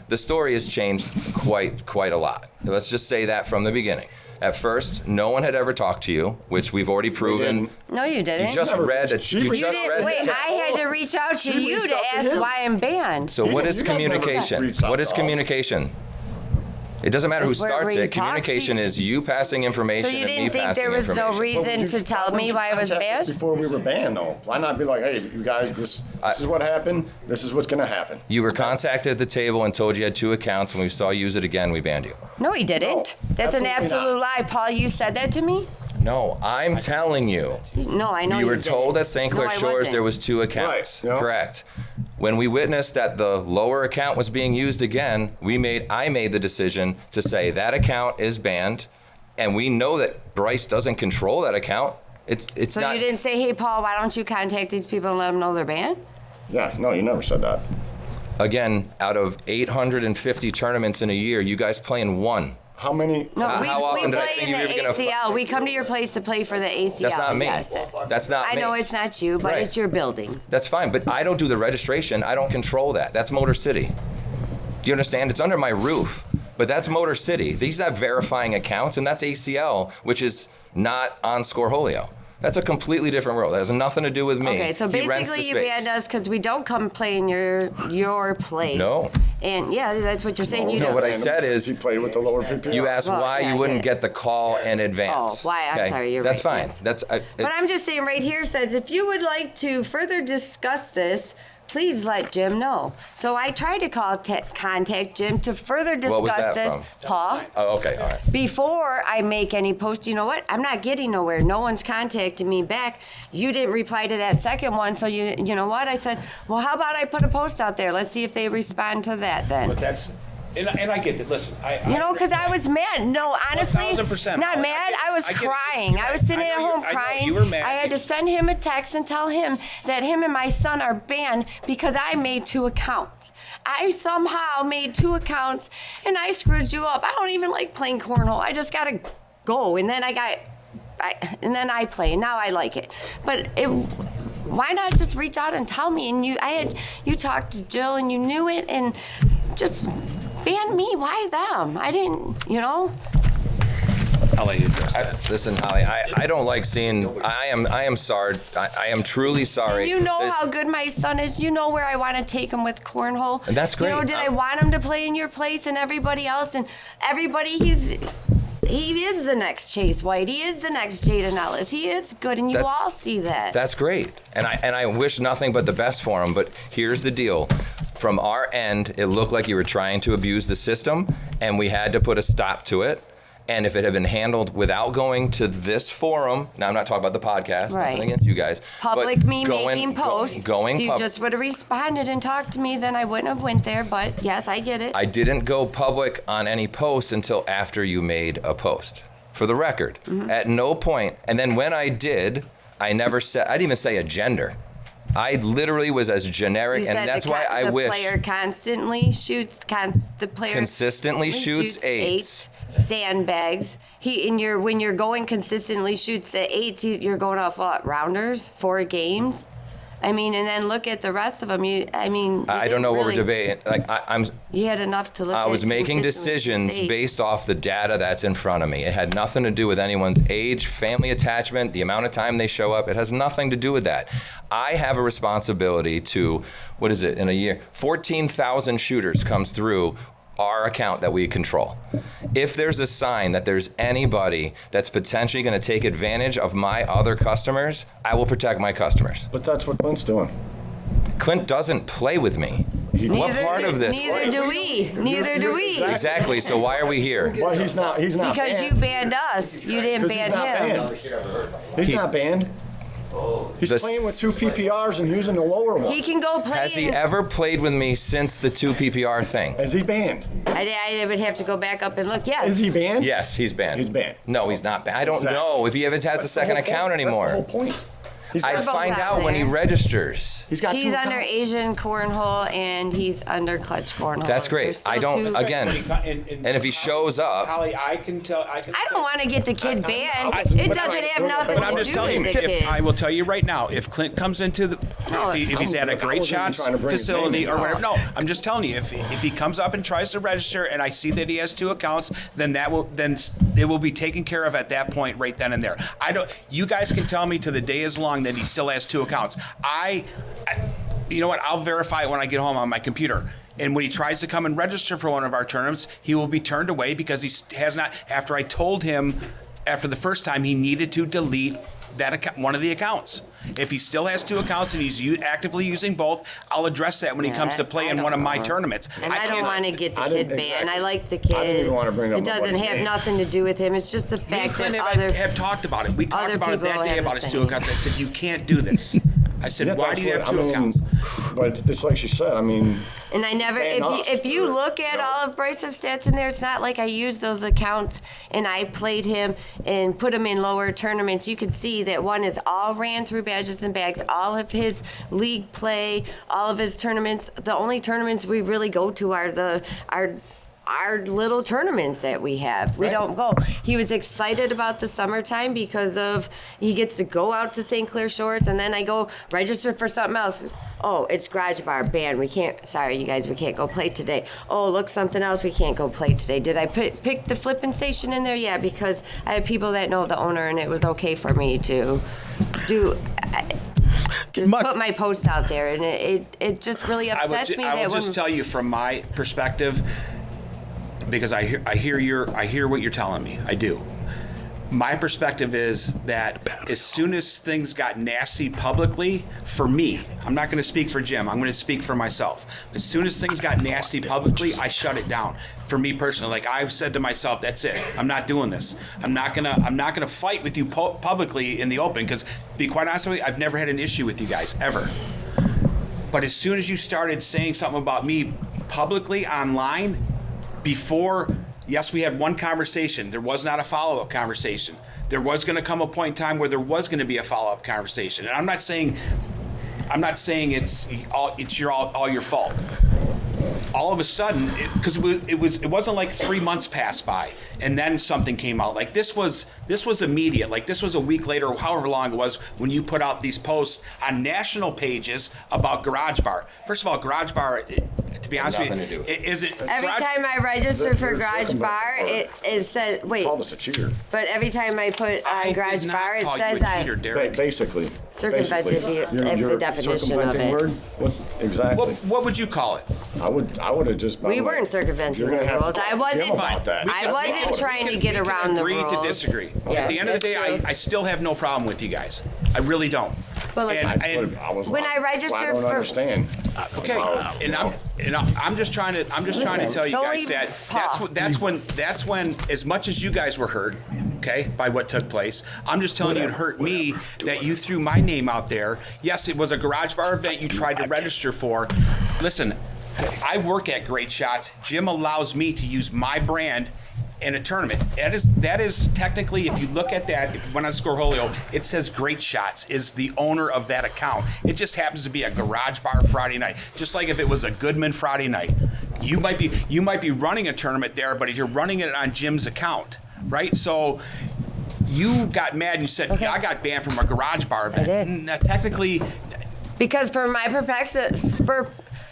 the story has changed quite a lot. Let's just say that from the beginning. At first, no one had ever talked to you, which we've already proven. No, you didn't. You just read it. You didn't. Wait, I had to reach out to you to ask why I'm banned. So what is communication? What is communication? It doesn't matter who It's where starts we it. talk Communication to- is you passing information So you and me didn't think passing there was no information. reason to tell me why I was banned? Before we were banned, though. Why not be like, hey, you guys, this is what happened. This is what's going to happen. You were contacted at the table and told you had 2 accounts. When we saw you use it again, we banned you. No, he didn't. No, That's an absolutely absolute lie. Paul, you said that to me? No, I'm telling you. No, I know You you were didn't. told at St. Clair No, I Shores wasn't. there was 2 accounts. Right, yeah. Correct. When we witnessed that the lower account was being used again, I made the decision to say that account is banned, and we know that Bryce doesn't control that account. It's So not. you didn't say, hey, Paul, why don't you contact these people and let them know they're banned? Yeah, no, you never said that. Again, out of 850 tournaments in a year, you guys play in 1. How many? No, How often we did I play think in you were the gonna ACL. We come to your place to play for the ACL. That's not me. Yes. That's not I me. know it's not you, but Right. it's your building. That's fine, but I don't do the registration. I don't control that. That's Motor City. Do you understand? It's under my roof, but that's Motor City. These have verifying accounts, and that's ACL, which is not on Scoreholio. That's a completely different world. That has nothing to do with me. Okay, so He rents basically the you space. banned us because we don't come play in your place. No. And yeah, that's what you're saying. You No, don't. what I said is, He played with the lower PPR. you asked Well, why yeah, I you get wouldn't it. get the call in advance. Oh, why? I'm sorry, you're That's right, fine. yes. But I'm just saying right here says, if you would like to further discuss this, please let Jim know. So I tried to contact Jim to further What was discuss that this. from? Paul, Oh, okay, all right. before I make any post, you know what? I'm not getting nowhere. No one's contacted me back. You didn't reply to that second one, so you know what? I said, well, how about I put a post out there? Let's see if they respond to that then. But that's, and I get that. Listen, Because I was mad. No, honestly, 1000%. not mad. I was I get it. crying. You're I was right. sitting I at know home I know crying. you were mad. I had to send him a text and tell him that him and my son are banned because I made 2 accounts. I somehow made 2 accounts and I screwed you up. I don't even like playing cornhole. I just gotta go, and then I play, and now I like it. But why not just reach out and tell me? And you talked to Jill and you knew it, and just ban me. Why them? I didn't. I'll let you address Listen, Holly, I don't like seeing. I am sorry. I am truly sorry. And you know This- how good my son is. You know where I want to take him with cornhole. And that's great. Did I want him to play in your place and everybody else and everybody? He is the next Chase White. He is the next Jaden Ellis. He is good, and you all see that. That's great, and I wish nothing but the best for him. But here's the deal: from our end, it looked like you were trying to abuse the system, and we had to put a stop to it. And if it had been handled without going to this forum, now I'm not talking about the podcast, Right. nothing against you guys. Public but me making posts. Going if you public. just would have responded and talked to me, then I wouldn't have went there. But yes, I get it. I didn't go public on any posts until after you made a post. For the record, Mm-hmm. at no point, and then when I did, I never said, I didn't even say a gender. I literally was as generic, You and said that's why I the wish. player constantly shoots. The player Consistently shoots eights. Sandbags. When you're going consistently shoots at eights, you're going off what, rounders, 4 games. I mean, and then look at the rest of them. I don't know what we're debating. Like I'm. You had enough to look at. I was making decisions based off the data that's in front of me. It had nothing to do with anyone's age, family attachment, the amount of time they show up. It has nothing to do with that. I have a responsibility to, what is it, in a year? 14,000 shooters comes through our account that we control. If there's a sign that there's anybody that's potentially going to take advantage of my other customers, I will protect my customers. But that's what Clint's doing. Clint doesn't play with me. What part of this? Neither do we. Neither do we. Exactly. So why are we here? Well, he's not Because banned. you banned us. You didn't ban him. He's not banned. He's playing with 2 PPRs and using the lower one. He can go play. Has he ever played with me since the 2 PPR thing? Is he banned? I would have to go back up and look. Yes. Is he banned? Yes, he's banned. He's banned. No, he's not banned. I don't know if he ever has a second account anymore. That's the whole point. I'd find out when he registers. He's got 2 He's under accounts. Asian Cornhole and he's under Clutch Cornhole. That's great. I don't, again, and if he shows up, Holly, I don't want to get the kid banned. It doesn't have nothing But I'm to just do telling with you, the kid. I will tell you right now, if Clint comes into the, if he's at a Great Shots facility or whatever, no, I'm just telling you, if he comes up and tries to register and I see that he has 2 accounts, then it will be taken care of at that point right then and there. You guys can tell me to the day is long that he still has 2 accounts. You know what? I'll verify it when I get home on my computer. And when he tries to come and register for one of our tournaments, he will be turned away because he has not. After I told him, after the first time, he needed to delete that account, one of the accounts. If he still has 2 accounts and he's actively using both, I'll address that when he comes to play in one of my tournaments. And I don't want to get the I kid didn't- banned. exactly. I like the kid. I didn't even want to bring up It doesn't nobody. have nothing to do with him. It's just the Me and fact Clint that have talked about it. We talked other about it that people day have about the his 2 same. accounts. I said, you can't do this. I said, Yeah, why that's do you have what- 2 accounts? But it's like she said, I mean, And I never, Ban us if you for- look at all of Bryce's stats in there, it's not like I used those accounts and I played him and put him in lower tournaments. You can see that one is all ran through badges and bags, all of his league play, all of his tournaments. The only tournaments we really go to are our little tournaments that we have. We don't go. He was excited about the summertime because of he gets to go out to St. Clair Shores, and then I go register for something else. Oh, it's Garage Bar banned. We can't. Sorry, you guys, we can't go play today. Oh, look, something else. We can't go play today. Did I pick the flipping station in there? Yeah, because I have people that know the owner, and it was okay for me to do. Just put my post out there, and it just really upsets me. I will just tell you from my perspective, because I hear what you're telling me. I do. My perspective is that as soon as things got nasty publicly, for me, I'm not going to speak for Jim. I'm going to speak for myself. As soon as things got nasty publicly, I shut it down. For me personally, like I've said to myself, that's it. I'm not doing this. I'm not gonna fight with you publicly in the open because, to be quite honest with you, I've never had an issue with you guys ever. But as soon as you started saying something about me publicly online, before. Yes, we had one conversation. There was not a follow-up conversation. There was going to come a point in time where there was going to be a follow-up conversation. And I'm not saying it's all your fault. All of a sudden, because it wasn't like 3 months passed by and then something came out. Like this was immediate. Like this was a week later, or however long it was, when you put out these posts on national pages about Garage Bar. First of all, Garage Bar, to be honest with you, every time I register for Garage Bar, it says wait. Called us a cheater. But every time I put on Garage Bar, it says Basically. circumvented the definition of it. Word? What's exactly? What would you call it? I would have just. We weren't circumventing the rules. I wasn't trying to get around the rules. Agree to disagree. Yeah, At the end of the day, that's true. I still have no problem with you guys. I really don't. But like, when I register I don't for understand. Okay, I'm just trying to tell you guys that that's when as much as you guys were hurt, okay, by what took place, I'm just telling you it hurt me that you threw my name out there. Yes, it was a Garage Bar event you tried to register for. Listen, I work at Great Shots. Jim allows me to use my brand in a tournament. That is technically, if you look at that, if you went on Scoreholio, it says Great Shots is the owner of that account. It just happens to be a garage bar Friday night. Just like if it was a Goodman Friday night. You might be running a tournament there, but if you're running it on Jim's account, right? So you got mad and you said, Okay. yeah, I got banned from a garage bar event. I did. Technically, Because from my perspective,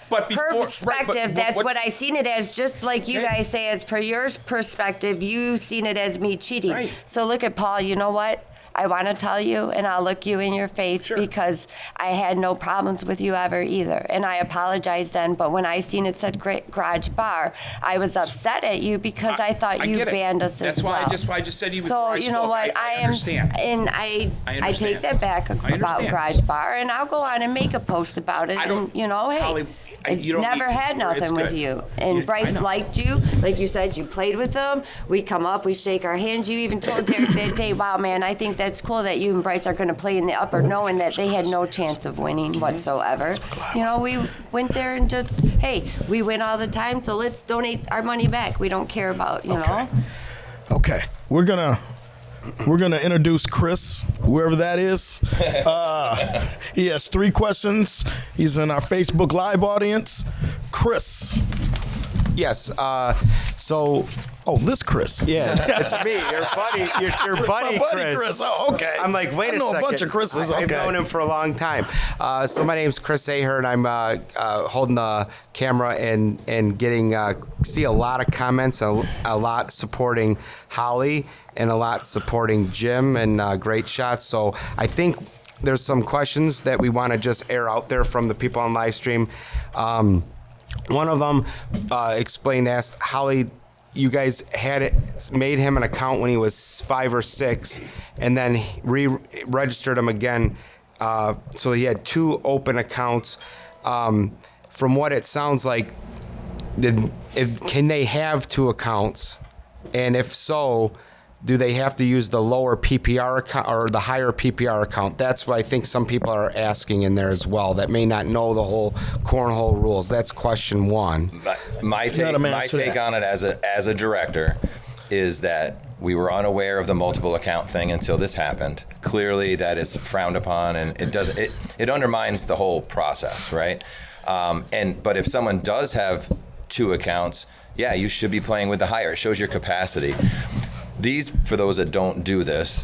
but before, perspective, that's what I seen it as. Just like you guys say, as per your perspective, you seen it as me cheating. Right. So look at Paul. You know what? I want to tell you, and I'll look you in your face because I had no problems with you ever either, and I apologize then. But when I seen it said Garage Bar, I was upset at you because I thought you get it. banned us That's as well. why I just said you. So you know what? I understand. And I understand. take that back about understand. Garage Bar, and I'll go on and make a post about it. And you know, hey. Holly, you don't never need to. had It's nothing with good. you. And I Bryce know. liked you. Like you said, you played with him. We come up, we shake our hands. You even told Derek that day, wow, man, I think that's cool that you and Bryce are going to play in the upper, knowing that they had no chance of winning whatsoever. You know, we went there and just, hey, we win all the time, so let's donate our money back. We don't care about, you know. Okay, we're gonna introduce Chris, whoever that is. He has 3 questions. He's in our Facebook Live audience. Chris. Yes. So. Oh, this Chris. Yeah, it's me, your buddy, your buddy, My buddy Chris. Oh, okay. I'm like, wait I a know second. a bunch of Chris's. I've Okay. known him for a long time. So my name's Chris Ahern. I'm holding the camera and getting see a lot of comments, a lot supporting Holly and a lot supporting Jim and Great Shots. So I think there's some questions that we want to just air out there from the people on live stream. One of them asked Holly, you guys made him an account when he was 5 or 6, and then re-registered him again. So he had 2 open accounts. From what it sounds like, can they have 2 accounts? And if so, do they have to use the lower PPR account or the higher PPR account? That's what I think some people are asking in there as well that may not know the whole cornhole rules. That's question 1. My take on it as a director is that we were unaware of the multiple account thing until this happened. Clearly, that is frowned upon, and it undermines the whole process, right? But if someone does have 2 accounts, yeah, you should be playing with the higher. It shows your capacity. These, for those that don't do this,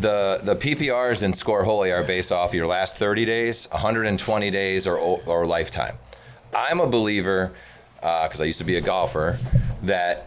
the PPRs in Scoreholio are based off your last 30 days, 120 days, or lifetime. I'm a believer, because I used to be a golfer, that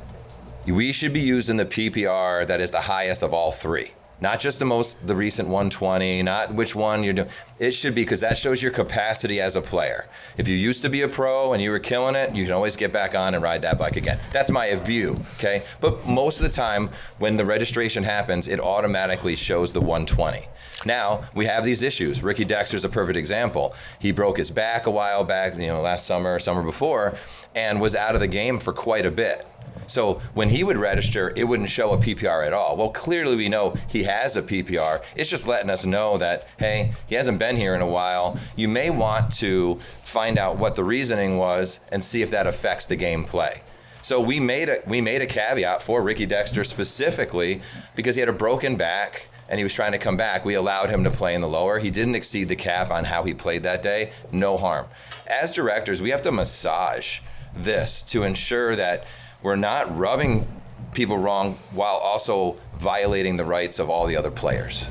we should be using the PPR that is the highest of all 3. Not just the recent 120, not which one you're doing. It should be, because that shows your capacity as a player. If you used to be a pro and you were killing it, you can always get back on and ride that bike again. That's my view, okay? But most of the time, when the registration happens, it automatically shows the 120. Now, we have these issues. Ricky Dexter's a perfect example. He broke his back a while back, last summer, summer before, and was out of the game for quite a bit. So when he would register, it wouldn't show a PPR at all. Well, clearly we know he has a PPR. It's just letting us know that, hey, he hasn't been here in a while. You may want to find out what the reasoning was and see if that affects the gameplay. So we made a caveat for Ricky Dexter specifically because he had a broken back and he was trying to come back. We allowed him to play in the lower. He didn't exceed the cap on how he played that day. No harm. As directors, we have to massage this to ensure that we're not rubbing people wrong while also violating the rights of all the other players.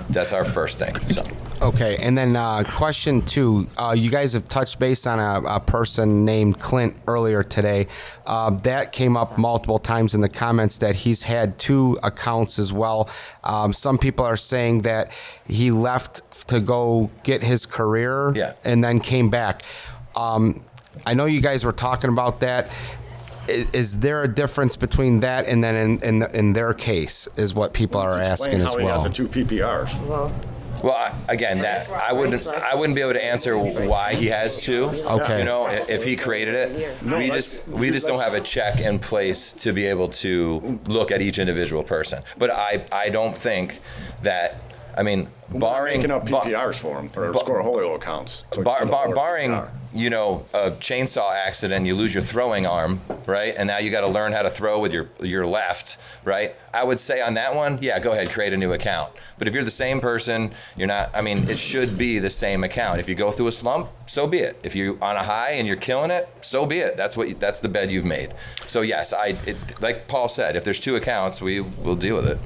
That's our first thing. So. Okay, and then question 2. You guys have touched base on a person named Clint earlier today. That came up multiple times in the comments that he's had 2 accounts as well. Some people are saying that he left to go get his career and then came back. I know you guys were talking about that. Is there a difference between that and then in their case is what people are asking as well? How he got the 2 PPRs. Well, again, that I wouldn't be able to answer why he has 2. Okay. If he created it, we just don't have a check in place to be able to look at each individual person. But I don't think that. I mean, barring making up PPRs for him or Scoreholio accounts. So you know, a chainsaw accident, you lose your throwing arm, right? And now you got to learn how to throw with your left, right? I would say on that one, yeah, go ahead, create a new account. But if you're the same person, you're not, I mean, it should be the same account. If you go through a slump, so be it. If you're on a high and you're killing it, so be it. That's the bed you've made. So yes, like Paul said, if there's 2 accounts, we will deal with it.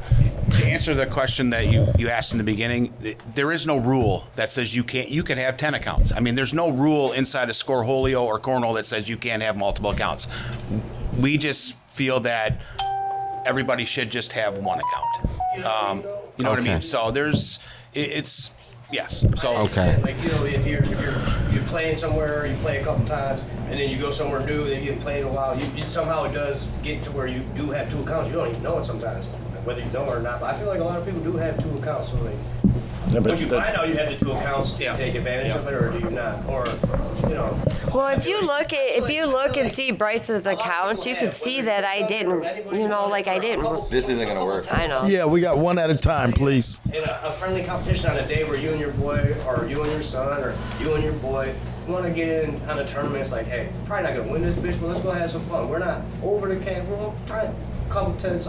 To answer the question that you asked in the beginning, there is no rule that says you can have 10 accounts. I mean, there's no rule inside of Scoreholio or Cornhole that says you can't have multiple accounts. We just feel that everybody should just have 1 account. You know what I mean? So yes. So Okay. Like, you know, if you're playing somewhere, you play a couple times, and then you go somewhere new, then you haven't played in a while, somehow it does get to where you do have 2 accounts. You don't even know it sometimes, whether you know it or not. But I feel like a lot of people do have 2 accounts. So when you find out you have the 2 accounts, do you take advantage of it, or do you not? Or, you know. Well, if you look and see Bryce's account, you could see that I didn't, I didn't. This isn't going to work. I know. Yeah, we got one at a time, please. In a friendly competition on a day where you and your boy, or you and your son, or you and your boy want to get in on a tournament, it's like, hey, probably not going to win this bitch, but let's go have some fun. We're not over the camp. We'll try a couple tenths.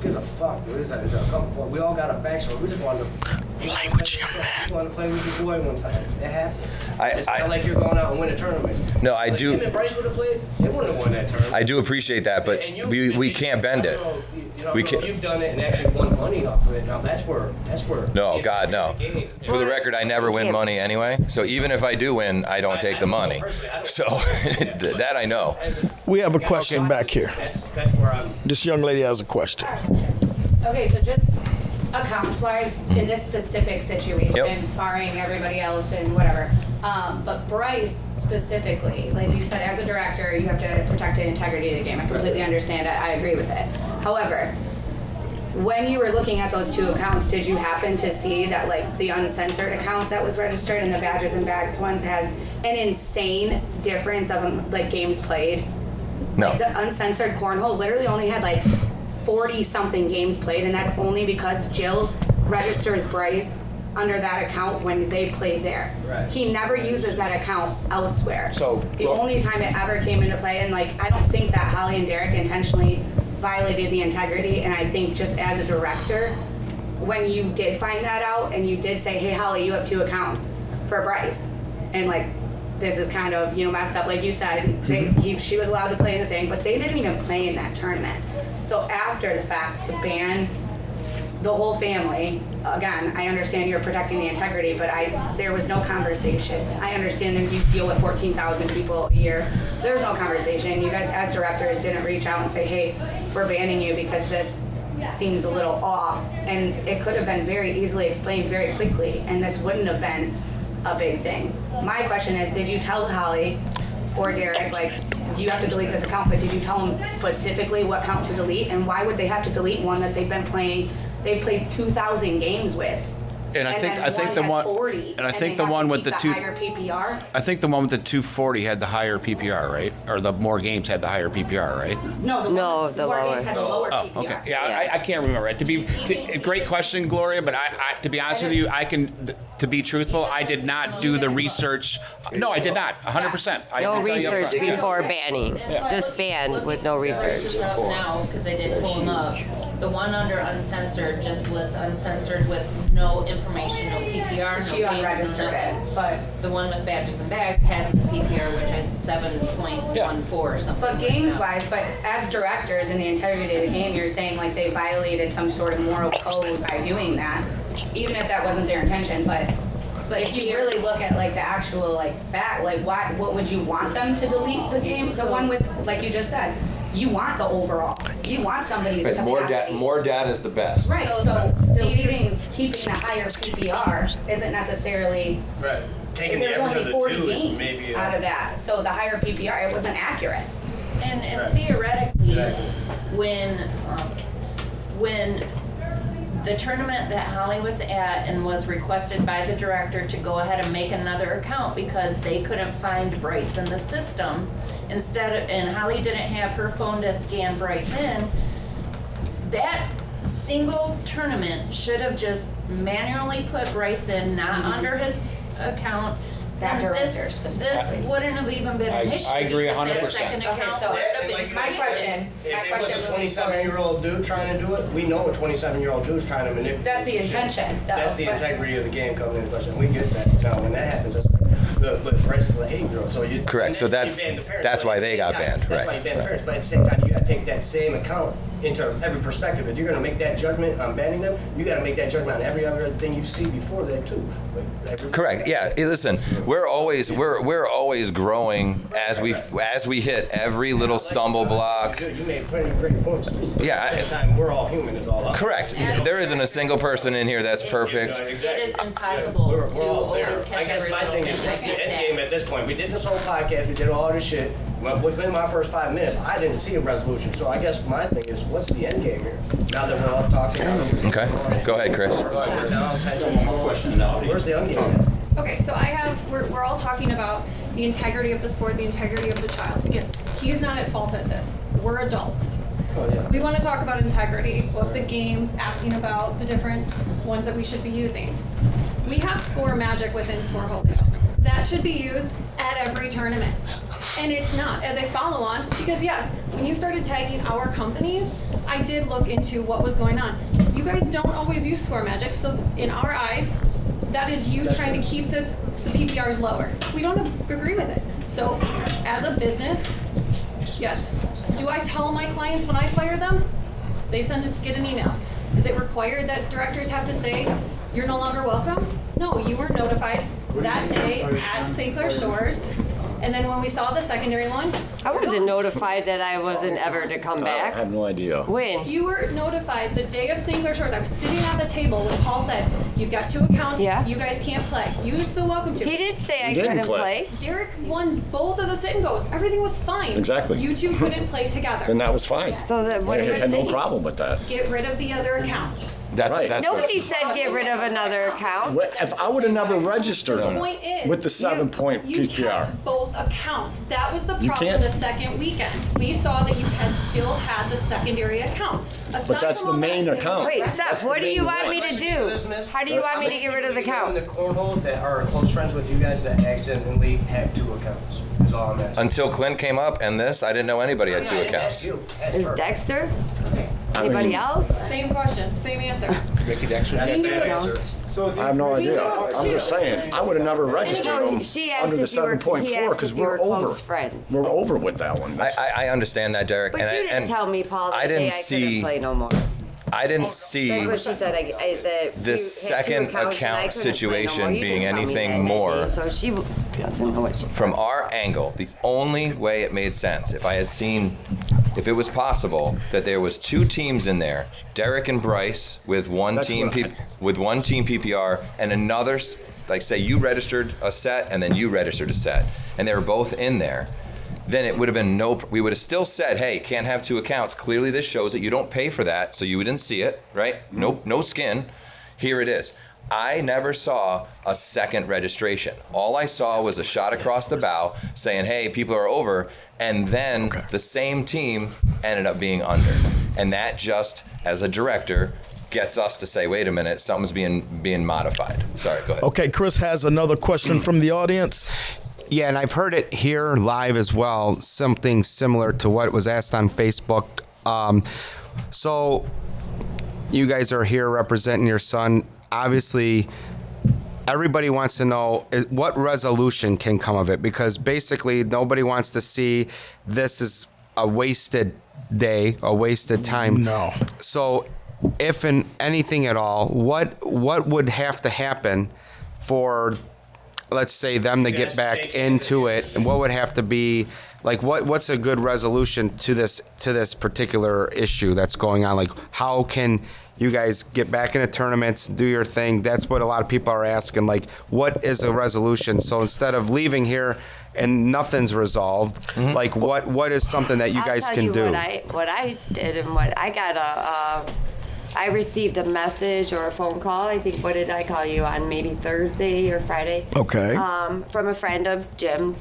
Gives a fuck, dude. It's a couple. We all got a backstory. We just wanted to. Language, young man. We wanted to play with your boy one time. It happened. It's I- not like you're going out and win a tournament. No, I Like, do. Him and Bryce would have played. They wouldn't have won that tournament. I do appreciate that, but And we can't bend it. We can't. You've done it and actually won money off of it. Now that's where. No, God, no. For the record, I never win money anyway. So even if I do win, I don't take the money. So that I know. We have a question back here. That's where I'm. This young lady has a question. Okay, so just accounts-wise, in this specific situation, Yep. barring everybody else and whatever, but Bryce specifically, like you said, as a director, you have to protect the integrity of the game. I completely understand it. I agree with it. However, when you were looking at those 2 accounts, did you happen to see that, like, the uncensored account that was registered and the badges and bags ones has an insane difference of, like, games played? No. Like, the uncensored Cornhole literally only had, like, 40-something games played, and that's only because Jill registers Bryce under that account when they played there. Right. He never uses that account elsewhere. So, the only time it ever came into play, and like I don't think that Holly and Derek intentionally violated the integrity, and I think just as a director, when you did find that out and you did say, hey Holly, you have 2 accounts for Bryce, and like this is kind of messed up, like you said, she was allowed to play in the thing, but they didn't even play in that tournament. So after the fact, to ban the whole family, again, I understand you're protecting the integrity, but there was no conversation. I understand that you deal with 14,000 people a year. There's no conversation. You guys as directors didn't reach out and say, hey, we're banning you because this seems a little off. And it could have been very easily explained very quickly, and this wouldn't have been a big thing. My question is, did you tell Holly or Derek, like, you have to delete this account, but did you tell them specifically what account to delete, and why would they have to delete one that they've played 2,000 games with? And I think the one, 40, and I think the one with the higher PPR. I think the one with the 240 had the higher PPR, right? Or the more games had the higher PPR, right? No, the lower. games had the lower Oh, PPR. okay. Yeah, I can't remember. Great question, Gloria. But to be honest with you, to be truthful, I did not do the research. No, I did not. 100%. No research before banning. Just ban with no research. This is up now because they did pull them up. The one under uncensored just lists uncensored with no information, no PPR, no She games, unregistered nothing. it, but The one with badges and bags has its PPR, which is 7.14 or something. But games-wise, but as directors in the integrity of the game, you're saying like they violated some sort of moral code by doing that, even if that wasn't their intention. But if you really look at like the actual like fact, like what would you want them to delete the game? The one with, like you just said, you want the overall. You want somebody's capacity. More data is the best. Right. So keeping the higher PPR isn't necessarily. Right. Taking There's the average only of the 40 2 is games maybe out of that. So the higher PPR, it wasn't accurate. And Right. theoretically, Exactly. when the tournament that Holly was at and was requested by the director to go ahead and make another account because they couldn't find Bryce in the system, and Holly didn't have her phone to scan Bryce in, that single tournament should have just manually put Bryce in, not under his account, then this wouldn't have even been an issue. I agree because that 100%. second Okay, account so would have been Like my you said, question, If it was a 27-year-old dude trying to do it, we know a 27-year-old dude's trying to manipulate. That's the some shit. intention, though, That's the but- integrity of the game coming into question. We get that. Now, when that happens, but Bryce is like, hey, girl, so you. Correct, so you that- ban the parents, that's but why at the they same got time- banned, That's right, why you ban the right. parents, but at the same time, you gotta take that same account into every perspective. If you're gonna make that judgment on banning them, you gotta make that judgment on every other thing you see before that too. Correct. Yeah. Hey, listen, we're always growing as we hit every little stumble block. Dude, you made plenty of great points. Yeah, At the same time, we're all human is all. Correct. There isn't a single person in here that's perfect. It is impossible We're to all there. always I catch guess every my little thing thing. is, I what's the get end that. game at this point? We did this whole podcast, we did all this shit. Well, within my first 5 minutes, I didn't see a resolution. So I guess my thing is, what's the end game here? Now that we're all talking. Okay. Go ahead, Chris. Where's the end game? Okay, so we're all talking about the integrity of the sport, the integrity of the child. Again, he's not at fault at this. We're adults. Oh, yeah. We want to talk about integrity of the game, asking about the different ones that we should be using. We have score magic within Cornhole. That should be used at every tournament. And it's not, as a follow-on, because yes, when you started tagging our companies, I did look into what was going on. You guys don't always use score magic, so in our eyes, that is you trying to keep the PPRs lower. We don't agree with it. So as a business, yes. Do I tell my clients when I fire them? They get an email. Is it required that directors have to say, you're no longer welcome? No, you were notified that day at St. Clair Shores. And then when we saw the secondary one, I wasn't notified that I wasn't ever to come I back. have no idea. When? you were notified the day of St. Clair Shores. I was sitting at the table when Paul said, you've got 2 accounts, Yeah. you guys can't play. You're still welcome to. He didn't say I didn't couldn't play. play. Derek won both of the sit and goes. Everything was fine. Exactly. You two couldn't play together. Then that was fine. So then what I do you had no say? problem with that. Get rid of the other account. That's Right. Nobody said get rid of another account. If I would have never registered The them point is, with the 7-point you PPR. kept both accounts. That was the You problem can't- the second weekend. We saw that you still had the secondary account. But that's the main account. Wait, stop. That's What the do you main want me to do? How do you want me to get rid of the In account? the Cornhole that are close friends with you guys that accidentally have 2 accounts. Is all I'm asking. Until Clint came up and this, I didn't know anybody had 2 I didn't ask accounts. you. Ask Is her. Dexter? I Anybody mean, else? Same question, same answer. Ricky Dexter. That's a We knew bad it. answer. I have no idea. I'm just saying, I would have never registered No, them she asked under the if you were- he 7.4 asked because if you we're were over. close friends. We're over with that one. I understand that, Derek. But and you didn't tell me, Paul, I that day didn't I see- couldn't play no more. I didn't see That's what she said. That this you had 2 second accounts and I account couldn't play no more. situation You being didn't tell me anything that more. day, so she doesn't know what she said. From our angle, the only way it made sense, if I had seen, if it was possible that there was 2 teams in there, Derek and Bryce with one That's team what I- with one team PPR and another, like say you registered a set and then you registered a set, and they were both in there, then it would have been we would have still said, hey, can't have 2 accounts. Clearly this shows that you don't pay for that, so you didn't see it, right? No skin. Here it is. I never saw a second registration. All I saw was a shot across the bow saying, hey, people are over, and then the same team ended up being under. And that just, as a director, gets us to say, wait a minute, something's being modified. Sorry, go ahead. Okay, Chris has another question from the audience. Yeah, and I've heard it here live as well, something similar to what was asked on Facebook. So you guys are here representing your son. Obviously, everybody wants to know what resolution can come of it, because basically nobody wants to see this as a wasted day, a wasted time. No. So if in anything at all, what would have to happen for, let's say, them to get back into it, and what would have to be, like, what's a good resolution to this particular issue that's going on? Like, how can you guys get back into tournaments, do your thing? That's what a lot of people are asking. Like, what is a resolution? So instead of leaving here and nothing's resolved, like, what is something that you guys can do? What I did and what I got I received a message or a phone call. I think, what did I call you on? Maybe Thursday or Friday. Okay. From a friend of Jim's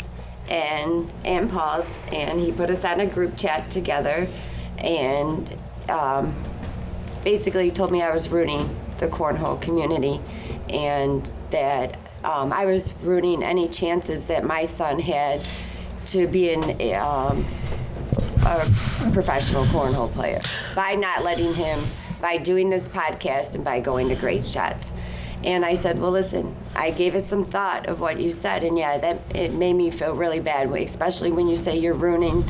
and Paul's, and he put us on a group chat together, and basically told me I was ruining the cornhole community, and that I was ruining any chances that my son had to be a professional cornhole player by not letting him, by doing this podcast and by going to Great Shots. And I said, well, listen, I gave it some thought of what you said, and yeah, that it made me feel really bad, especially when you say you're ruining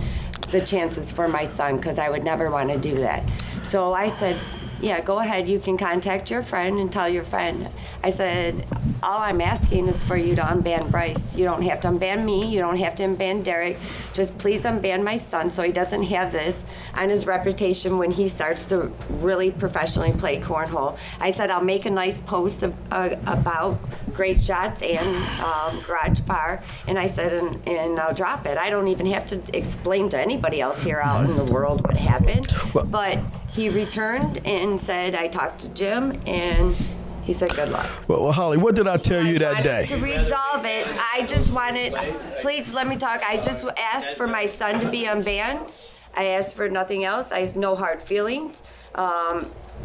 the chances for my son, because I would never want to do that. So I said, yeah, go ahead, you can contact your friend and tell your friend. I said, all I'm asking is for you to unban Bryce. You don't have to unban me, you don't have to unban Derek. Just please unban my son so he doesn't have this on his reputation when he starts to really professionally play cornhole. I said, I'll make a nice post about Great Shots and Garage Bar, and I said, and I'll drop it. I don't even have to explain to anybody else here out in the world what happened. But he returned and said, I talked to Jim, and he said, good luck. Well, Holly, what did I tell you that day? To resolve it, I just wanted, please let me talk. I just asked for my son to be unbanned. I asked for nothing else. I have no hard feelings.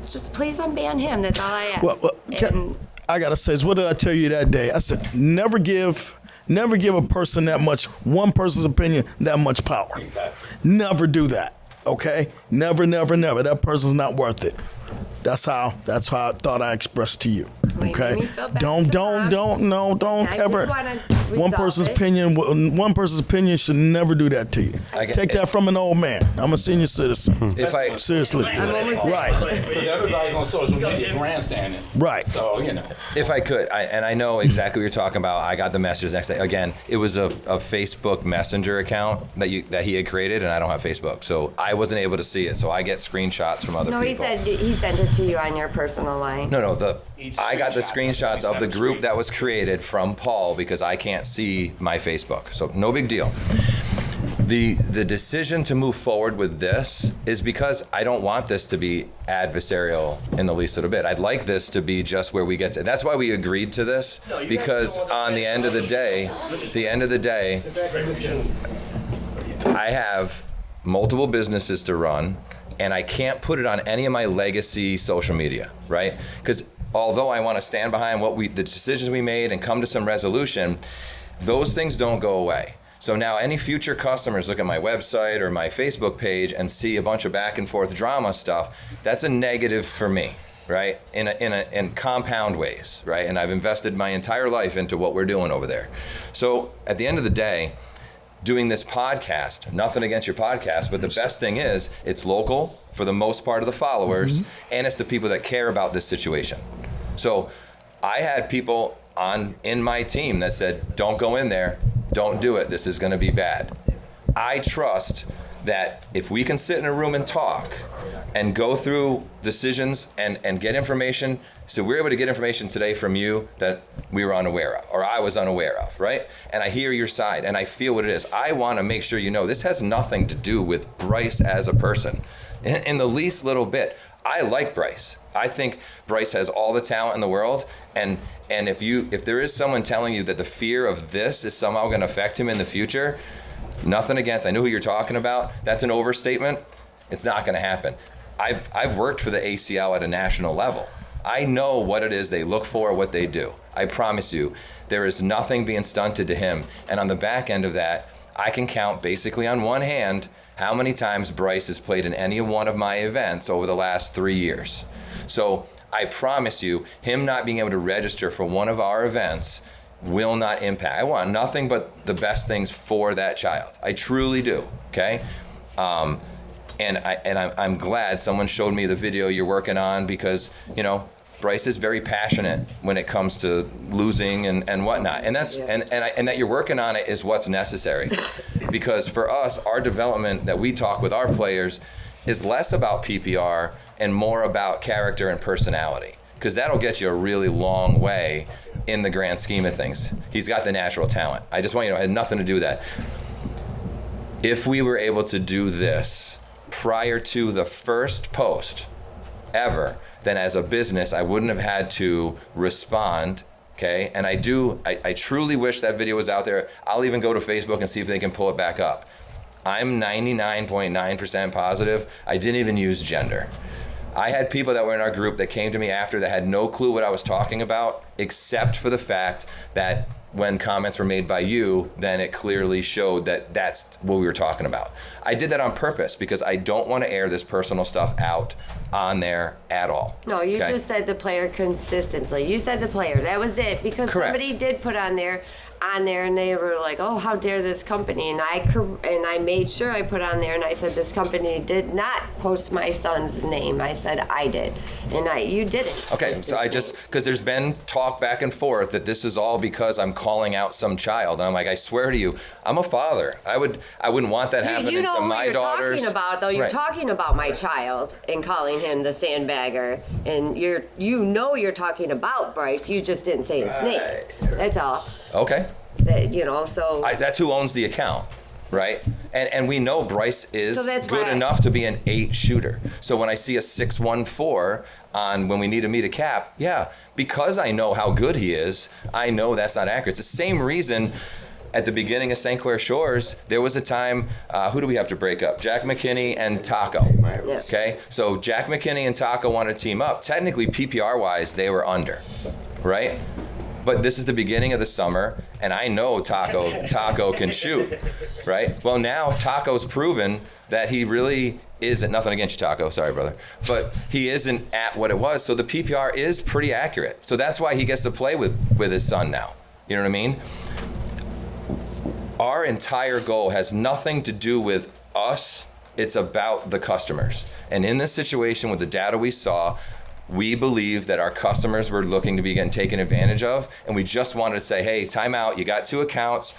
Just please unban him. That's all I asked. I got to say, what did I tell you that day? I said, never give a person one person's opinion that much power. Exactly. Never do that. Okay? Never. That person's not worth it. That's how I thought I expressed to you. Okay? Don't ever. One person's opinion should never do that to you. Take that from an old man. I'm a senior citizen. Seriously. Right. But everybody's on social media grandstanding. Right. So, If I could, and I know exactly what you're talking about. I got the message next day. Again, it was a Facebook Messenger account that he had created, and I don't have Facebook, so I wasn't able to see it. So I get screenshots from other people. No, he sent it to you on your personal line. No, I got the screenshots of the group that was created from Paul because I can't see my Facebook. So no big deal. The decision to move forward with this is because I don't want this to be adversarial in the least little bit. I'd like this to be just where we get to. That's why we agreed to this, because on the end of the day, I have multiple businesses to run, and I can't put it on any of my legacy social media, right? Because although I want to stand behind the decisions we made and come to some resolution, those things don't go away. So now any future customers look at my website or my Facebook page and see a bunch of back and forth drama stuff, that's a negative for me, right? In compound ways, right? And I've invested my entire life into what we're doing over there. So at the end of the day, doing this podcast, nothing against your podcast, but the best thing is it's local for the most part of the followers, and it's the people that care about this situation. So I had people in my team that said, don't go in there, don't do it, this is gonna be bad. I trust that if we can sit in a room and talk and go through decisions and get information, so we're able to get information today from you that we were unaware of, or I was unaware of, right? And I hear your side and I feel what it is. I wanna make sure you know this has nothing to do with Bryce as a person, in the least little bit. I like Bryce. I think Bryce has all the talent in the world, and if there is someone telling you that the fear of this is somehow gonna affect him in the future, nothing against, I know who you're talking about, that's an overstatement. It's not gonna happen. I've worked for the ACL at a national level. I know what it is they look for, what they do. I promise you, there is nothing being stunted to him. And on the back end of that, I can count basically on one hand how many times Bryce has played in any one of my events over the last 3 years. So I promise you, him not being able to register for one of our events will not impact. I want nothing but the best things for that child. I truly do, okay? And I'm glad someone showed me the video you're working on, because, Bryce is very passionate when it comes to losing and whatnot. And that's and that you're working on it is what's necessary. Because for us, our development that we talk with our players is less about PPR and more about character and personality. Because that'll get you a really long way in the grand scheme of things. He's got the natural talent. I just want you to know, it had nothing to do with that. If we were able to do this prior to the first post ever, then as a business, I wouldn't have had to respond, okay? And I truly wish that video was out there. I'll even go to Facebook and see if they can pull it back up. I'm 99.9% positive I didn't even use gender. I had people that were in our group that came to me after that had no clue what I was talking about, except for the fact that when comments were made by you, then it clearly showed that that's what we were talking about. I did that on purpose because I don't want to air this personal stuff out on there at all. No, you okay? just said the player consistently. You said the player. That was it. Because Correct. somebody did put on there, and they were like, "Oh, how dare this company?" And I made sure I put on there, and I said this company did not post my son's name. I said I did, and you didn't. Okay, so I just, because there's been talk back and forth that this is all because I'm calling out some child. And I'm like, I swear to you, I'm a father. I wouldn't want that happening You know to who my you're daughters. talking about, though. You're Right. talking about my child and calling him the sandbagger, and you're talking about Bryce. You just didn't say his name. That's all. Okay. So. That's who owns the account, right? And we know Bryce is So that's good why enough to be an 8 shooter. So when I see a 6'14" on when we need to meet a cap, yeah, because I know how good he is, I know that's not accurate. It's the same reason at the beginning of St. Clair Shores, there was a time, who do we have to break up? Jack McKinney and Taco. Yes. Okay, so Jack McKinney and Taco wanted to team up. Technically, PPR-wise, they were under, right? But this is the beginning of the summer, and I know Taco can shoot, right? Well, now Taco's proven that he really isn't, nothing against you, Taco, sorry, brother, but he isn't at what it was, so the PPR is pretty accurate. So that's why he gets to play with his son now. You know what I mean? Our entire goal has nothing to do with us, it's about the customers. And in this situation with the data we saw, we believe that our customers were looking to be getting taken advantage of, and we just wanted to say, hey, time out, you got 2 accounts,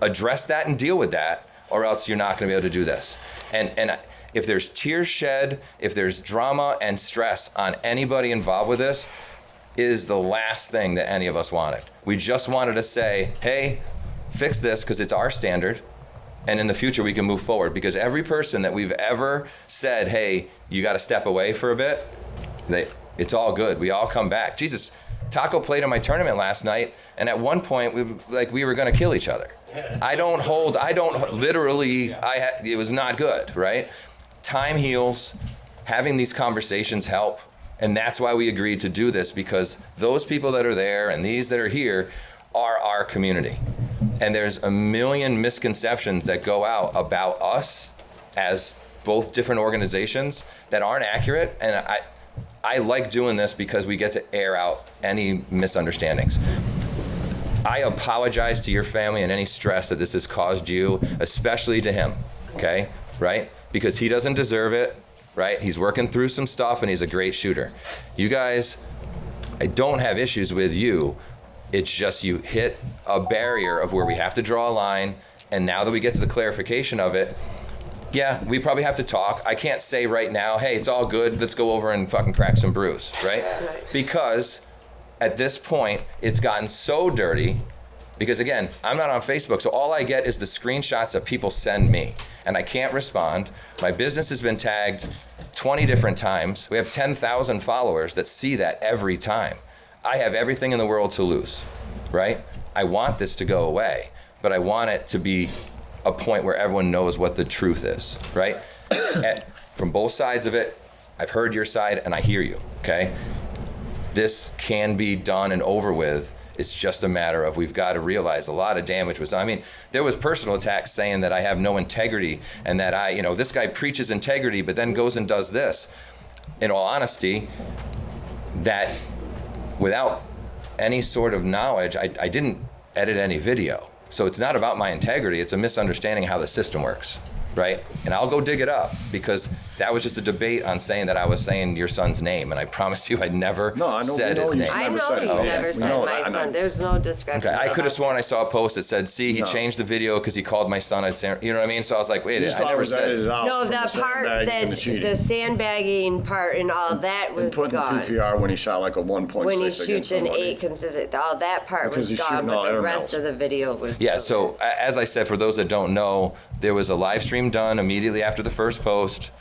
address that and deal with that, or else you're not gonna be able to do this. And if there's tears shed, if there's drama and stress on anybody involved with this, it is the last thing that any of us wanted. We just wanted to say, hey, fix this because it's our standard, and in the future we can move forward, because every person that we've ever said, hey, you gotta step away for a bit, it's all good. We all come back. Jesus, Taco played in my tournament last night, and at one point we were going to kill each other. It was not good, right? Time heals. Having these conversations help, and that's why we agreed to do this, because those people that are there and these that are here are our community. And there's a million misconceptions that go out about us as both different organizations that aren't accurate, and I like doing this because we get to air out any misunderstandings. I apologize to your family and any stress that this has caused you, especially to him, okay, right? Because he doesn't deserve it, right? He's working through some stuff and he's a great shooter. You guys, I don't have issues with you. It's just you hit a barrier of where we have to draw a line, and now that we get to the clarification of it, yeah, we probably have to talk. I can't say right now, hey, it's all good, let's go over and fucking crack some brews, right? Because at this point, it's gotten so dirty, because again, I'm not on Facebook, so all I get is the screenshots that people send me, and I can't respond. My business has been tagged 20 different times. We have 10,000 followers that see that every time. I have everything in the world to lose, right? I want this to go away, but I want it to be a point where everyone knows what the truth is, right? From both sides of it, I've heard your side and I hear you, okay? This can be done and over with. It's just a matter of we've got to realize a lot of damage was done. I mean, there was personal attacks saying that I have no integrity and that this guy preaches integrity but then goes and does this. In all honesty, that without any sort of knowledge, I didn't edit any video. So it's not about my integrity, it's a misunderstanding how the system works, right? And I'll go dig it up, because that was just a debate on saying that I was saying your son's name, and I promise you I never said his name. I know you never said my son. There's no discrepancy. Okay, I could have sworn I saw a post that said, see, he changed the video because he called my son, you know what I mean? So I was like, wait, I never said. No, the part that the sandbagging part and all that was putting gone. the PPR when he shot like a 1.6 When he against shoots an somebody. 8 consistent, all that part Because was he's gone, shooting all but the air rest mills. of the video was. Yeah, so as I said, for those that don't know, there was a live stream done immediately after the first post,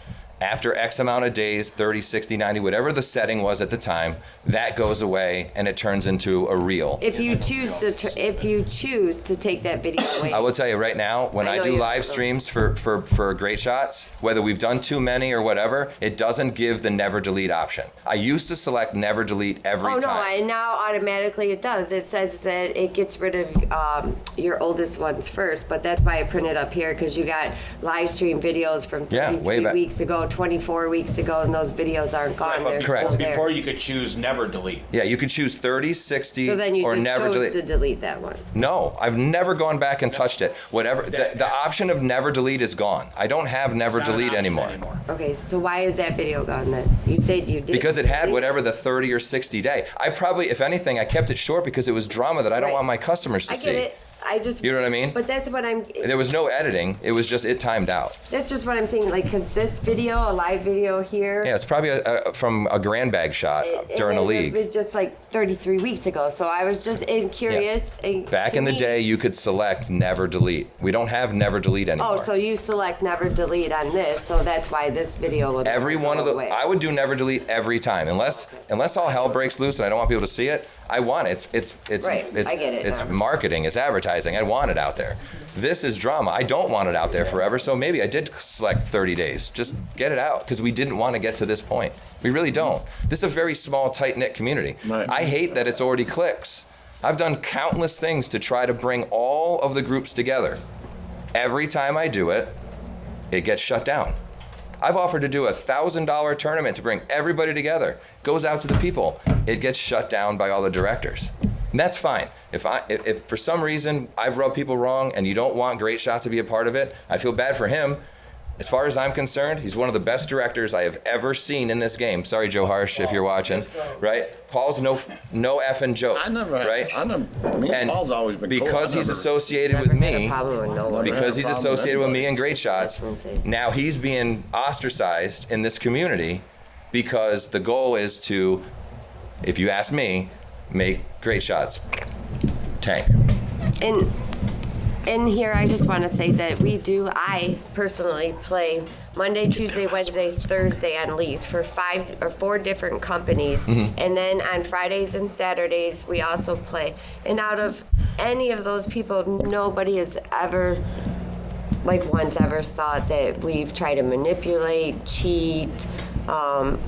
After X amount of days, 30, 60, 90, whatever the setting was at the time, that goes away and it turns into a reel. If you choose to take that video away. I will tell you right now, when I do live streams for Great Shots, whether we've done too many or whatever, it doesn't give the never delete option. I used to select never delete every time. Oh no, and now automatically it does. It says that it gets rid of your oldest ones first, but that's why I printed up here, because you got live stream videos from 33 weeks ago, 24 weeks ago, and those videos aren't gone. They're correct. still there. Before you could choose never delete. Yeah, you could choose 30, 60, So then you or just never chose delete. to delete that one. No, I've never gone back and touched it. Whatever, the option of never delete is gone. I don't have never delete anymore. Okay, so why is that video gone then? You said you did. Because it had whatever the 30 or 60 day. I probably, if anything, I kept it short because it was drama that I don't want my customers to see. I get it. I just. You know what I mean? But that's what I'm. There was no editing. It was just, it timed out. That's just what I'm saying. Like, cause this video, a live video here. Yeah, it's probably from a grand bag shot during a league. It was just like 33 weeks ago. So I was just curious. Back in the day, you could select never delete. We don't have never delete anymore. Oh, so you select never delete on this, so that's why this video will. Every one of the, I would do never delete every time, unless all hell breaks loose and I don't want people to see it. I want it. It's right. I get it. It's marketing. It's advertising. I want it out there. This is drama. I don't want it out there forever. So maybe I did select 30 days. Just get it out because we didn't want to get to this point. We really don't. This is a very small, tight knit community. Right. I hate that it's already clicks. I've done countless things to try to bring all of the groups together. Every time I do it, it gets shut down. I've offered to do a $1,000 tournament to bring everybody together. Goes out to the people. It gets shut down by all the directors. And that's fine. If for some reason I've rubbed people wrong and you don't want Great Shots to be a part of it, I feel bad for him. As far as I'm concerned, he's one of the best directors I have ever seen in this game. Sorry, Joe Harsh, if you're watching. Right? Paul's no effing joke. Right? And Paul's always been cool. Because he's associated with me, because he's associated with me in Great Shots, now he's being ostracized in this community because the goal is to, if you ask me, make Great Shots tank. In here, I just want to say that I personally play Monday, Tuesday, Wednesday, Thursday on lease for 5 or 4 different companies. Mm-hmm. And then on Fridays and Saturdays, we also play. And out of any of those people, nobody has ever, once ever thought that we've tried to manipulate, cheat.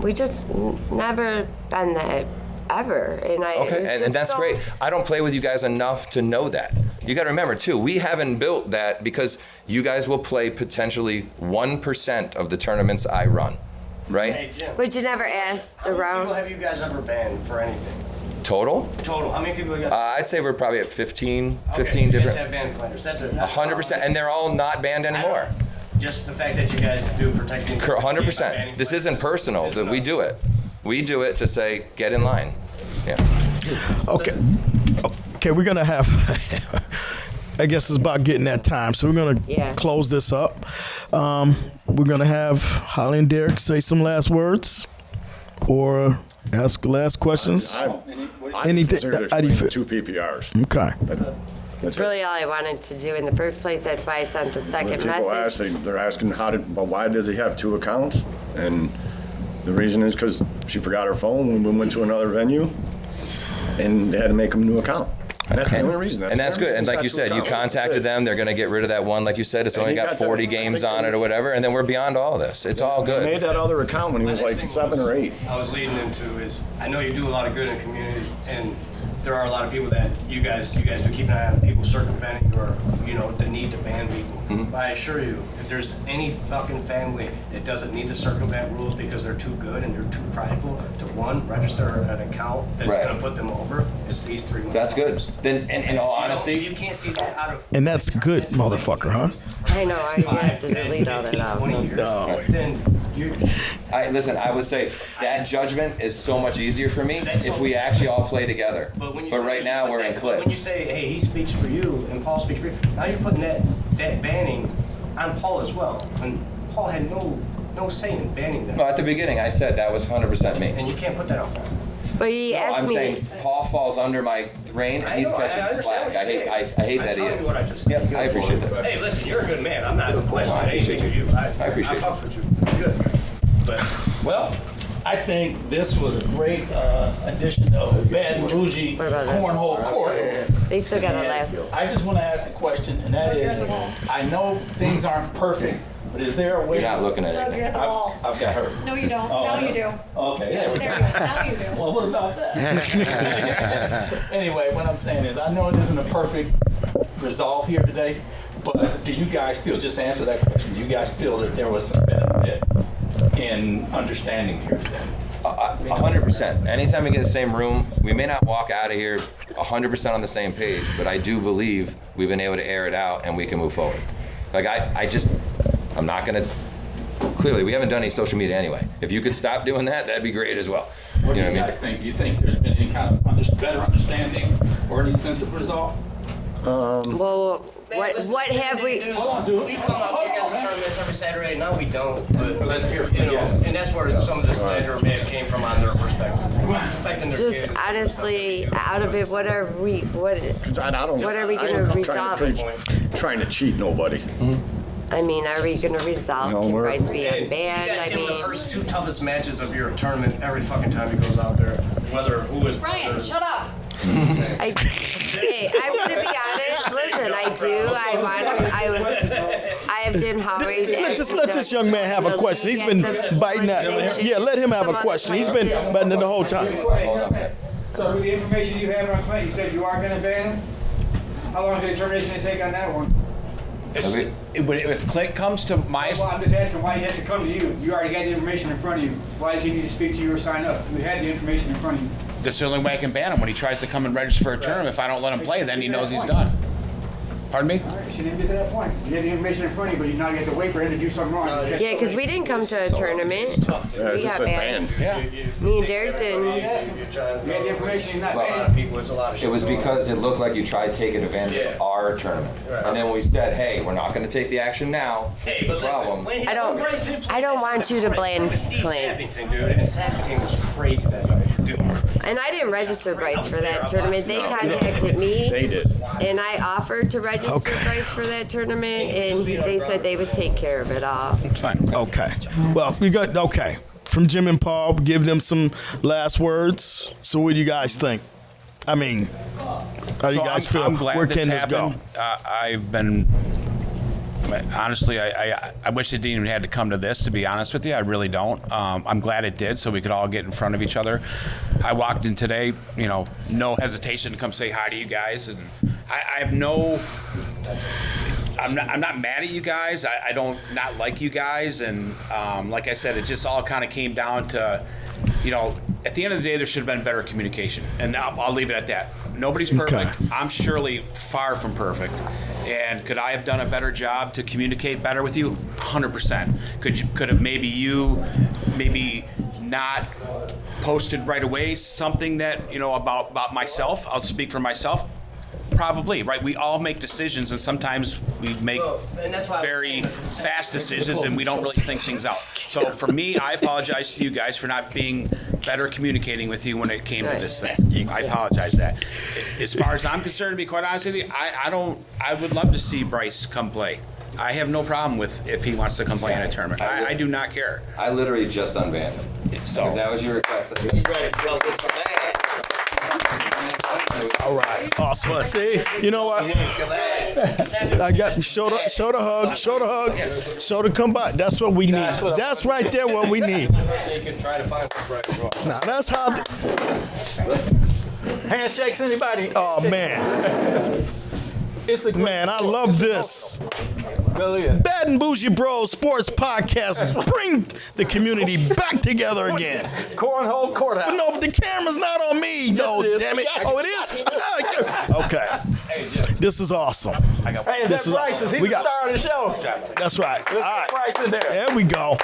We just never been that ever. And that's great. I don't play with you guys enough to know that. You got to remember too, we haven't built that because you guys will play potentially 1% of the tournaments I run, right? Hey, Jim. But you never asked around. How many people have you guys ever banned for anything? Total? How many people you got? I'd say we're probably at 15 you different. guys have banned players. That's 100%, and they're all not banned anymore. Just the fact that you guys do protect the 100%. This isn't personal. We do it. We do it to say, get in line. Yeah. Okay, we're gonna have. I guess it's about getting that time, so we're gonna close this up. We're gonna have Holly and Derek say some last words, or ask last questions. Anything? How do you feel? 2 PPRs. Okay. That's really all I wanted to do in the first place. That's why I sent the second message. They're asking why does he have 2 accounts? And the reason is because she forgot her phone when we went to another venue, and they had to make him a new account. And that's the only reason. And that's good. And like you said, you contacted them. They're going to get rid of that one. Like you said, it's only got 40 games on it or whatever. And then we're beyond all this. It's all good. He made that other account when he was like 7 or 8. I was leading into is I know you do a lot of good in the community, and there are a lot of people that you guys do keep an eye on people circumventing or the need to ban people. Mm-hmm. But I assure you, if there's any fucking family that doesn't need to circumvent rules because they're too good and they're too prideful to register an account that's going to put them over, it's these 3. That's good. Then, in all honesty, you can't see that out of. And that's good, motherfucker, huh? I know. I have to delete all that out. Listen, I would say that judgment is so much easier for me if we actually all play together. But right now we're in clips. When you say, hey, he speaks for you and Paul speaks for you, now you're putting that banning on Paul as well. When Paul had no say in banning them. Well, at the beginning I said that was 100% me. And you can't put that on Paul. But he asked I'm me. saying Paul falls under my reign and he's catching slack. I hate that he is. What I just said. I appreciate that. Hey, listen, you're a good man. I'm not questioning anything to you. I appreciate it. Good. Well, I think this was a great addition of Bad and Boujee Cornhole Court. They still got a last. I just want to ask a question, and that is, I know things aren't perfect, but is there a way? You're not looking at Doug, it. you're at the wall. I've got hurt. No, you don't. Oh, Now I know. you do. Okay, there we There go. you go. Now you do. Well, what about that? Anyway, what I'm saying is, I know it isn't a perfect resolve here today, but do you guys feel, just answer that question, do you guys feel that there was some benefit in understanding here today? 100%. Anytime we get in the same room, we may not walk out of here 100% on the same page, but I do believe we've been able to air it out and we can move forward. Like I'm not gonna, clearly we haven't done any social media anyway. If you could stop doing that, that'd be great as well. What do you guys think? Do you think there's been any kind of better understanding or any sense of resolve? Well, what have we? Hold on, dude. We come out to you guys' tournaments every Saturday. Now we don't. But let's hear from you know, and that's where some of the slander may have came from on their perspective. Affecting their Just kids. honestly, out of it, what are we going to resolve? Trying to cheat nobody. I mean, are we going to resolve? Can Bryce be And you banned? guys I give him the mean, first two toughest matches of your tournament every fucking time he goes out there. Whether who is Ryan, shut up. hey, I'm going to be honest. Listen, I do. I have Jim Howard. Let this young man have a question. He's been biting at. Yeah, let him have a question. He's been biting it the whole time. So with the information you have on Clint, you said you are going to ban him? How long is the determination to take on that one? If Clint comes to my... Well, I'm just asking why he has to come to you. You already got the information in front of you. Why does he need to speak to you or sign up? You had the information in front of you. That's the only way I can ban him. When he tries to come and register for a tournament, if I don't let him play, then he knows he's done. Pardon me? All right, you shouldn't even get to that point. You had the information in front of you, but you now get to wait for him to do something wrong. Yeah, because we didn't come to a tournament. We got banned. Yeah. Me and Derek didn't. You had the information, you're not It's a lot banned. of people. It's a lot of shit. It was because it looked like you tried taking advantage of our tournament. And then when we said, hey, we're not going to take the action now, Hey, it's the but problem. listen, I don't want you to blame Steve Clint. Sappington, dude, and Sappington was crazy that night, dude. And I didn't register Bryce for that tournament. They contacted me. They did. And I offered to register Bryce for that tournament, and they said they would take care of it all. It's fine. Okay. Well, we got from Jim and Paul. Give them some last words. So, what do you guys think? I mean, how do you guys feel? I'm glad Where this can this go? happened. I've been... Honestly, I wish it didn't even had to come to this, to be honest with you. I really don't. I'm glad it did, so we could all get in front of each other. I walked in today, no hesitation to come say hi to you guys, and I have no... I'm not mad at you guys. I don't not like you guys, and like I said, it just all kind of came down to, at the end of the day, there should have been better communication, and I'll leave it at that. Nobody's perfect. Okay. I'm surely far from perfect. And could I have done a better job to communicate better with you? 100%. Could have maybe not posted right away something that, about myself? I'll speak for myself. Probably, right? We all make decisions, and sometimes we make And that's why I was very saying fast decisions, and we don't really think things out. So for me, I apologize to you guys for not being better communicating with you when it came to this thing. I apologize that. As far as I'm concerned, to be quite honest with you, I would love to see Bryce come play. I have no problem with if he wants to come play in a tournament. I do not care. I literally just unbanned him. So If that was your request. All right. Awesome. See, you know what? I got shoulder hug, shoulder come by. That's what we need. That's right there what we need. So you can try to find Now that's how. Handshakes, anybody? Oh man. Man, I love this. Bad and Boujee Bros Sports Podcast. Bring the community back together again. Cornhole Courthouse. But no, the camera's not on me. No, damn it. Oh, it is? Okay. This is awesome. Hey, is that Bryce? Is he the star of the show? That's right. All right. Bryce in there. There we go.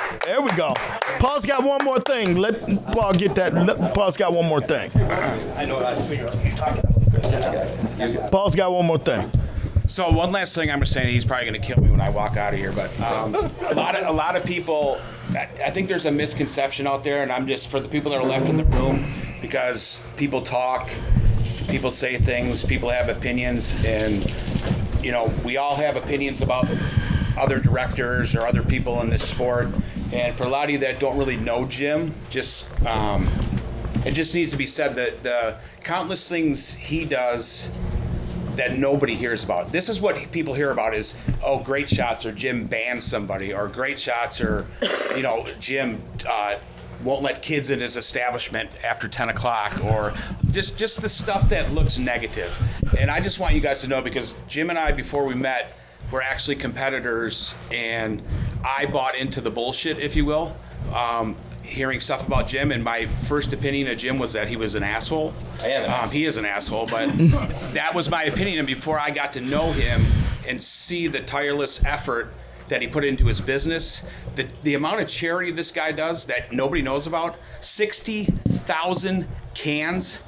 Paul's got one more thing. Let Paul get that. Paul's got one more thing. I know what I figure he's talking about. Paul's got one more thing. So one last thing I'm going to say, he's probably going to kill me when I walk out of here, but a lot of people, I think there's a misconception out there, and I'm just, for the people that are left in the room, because people talk, people say things, people have opinions, and we all have opinions about other directors or other people in this sport. And for a lot of you that don't really know Jim, just it just needs to be said that the countless things he does that nobody hears about. This is what people hear about is, oh, great shots, or Jim bans somebody, or great shots, or, you know, Jim won't let kids in his establishment after 10 o'clock, or just the stuff that looks negative. And I just want you guys to know, because Jim and I, before we met, were actually competitors, and I bought into the bullshit, if you will, hearing stuff about Jim, and my first opinion of Jim was that he was an asshole. I am an asshole. He is an asshole, but that was my opinion. And before I got to know him and see the tireless effort that he put into his business, the amount of charity this guy does that nobody knows about, 60,000 cans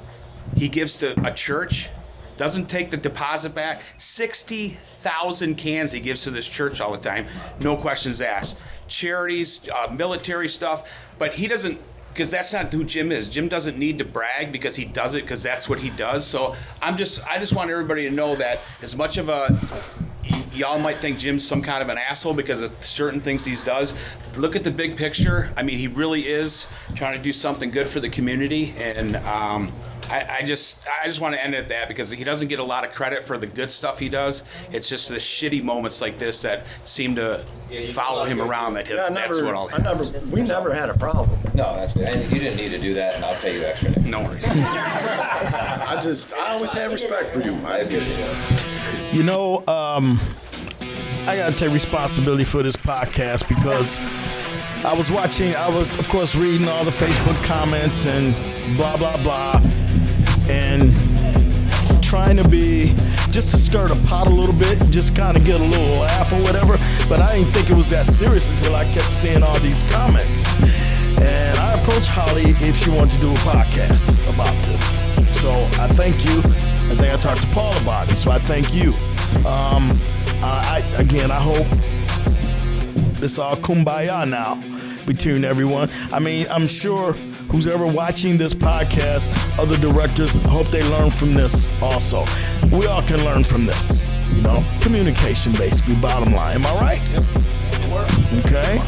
he gives to a church, doesn't take the deposit back, 60,000 cans he gives to this church all the time, no questions asked. Charities, military stuff, but he doesn't, because that's not who Jim is. Jim doesn't need to brag because he does it because that's what he does. So I just want everybody to know that as much of y'all might think Jim's some kind of an asshole because of certain things he does. Look at the big picture. I mean, he really is trying to do something good for the community, and I just want to end at that, because he doesn't get a lot of credit for the good stuff he does. It's just the shitty moments like this that seem to follow him around. That's what all. We never had a problem. No, that's good. And you didn't need to do that, and I'll pay you extra next No worries. I always had respect for you. I appreciate it. You know, I got to take responsibility for this podcast, because I was, of course, reading all the Facebook comments and blah, blah, blah, and trying to be, just to stir the pot a little bit, just kind of get a little laugh or whatever, but I didn't think it was that serious until I kept seeing all these comments. And I approached Holly if she wanted to do a podcast about this. So I thank you. I think I talked to Paul about it, so I thank you. I hope it's all kumbaya now between everyone. I mean, I'm sure who's ever watching this podcast, other directors, I hope they learn from this also. We all can learn from this, you know? Communication, basically, bottom line. Am I right? Yep. Okay.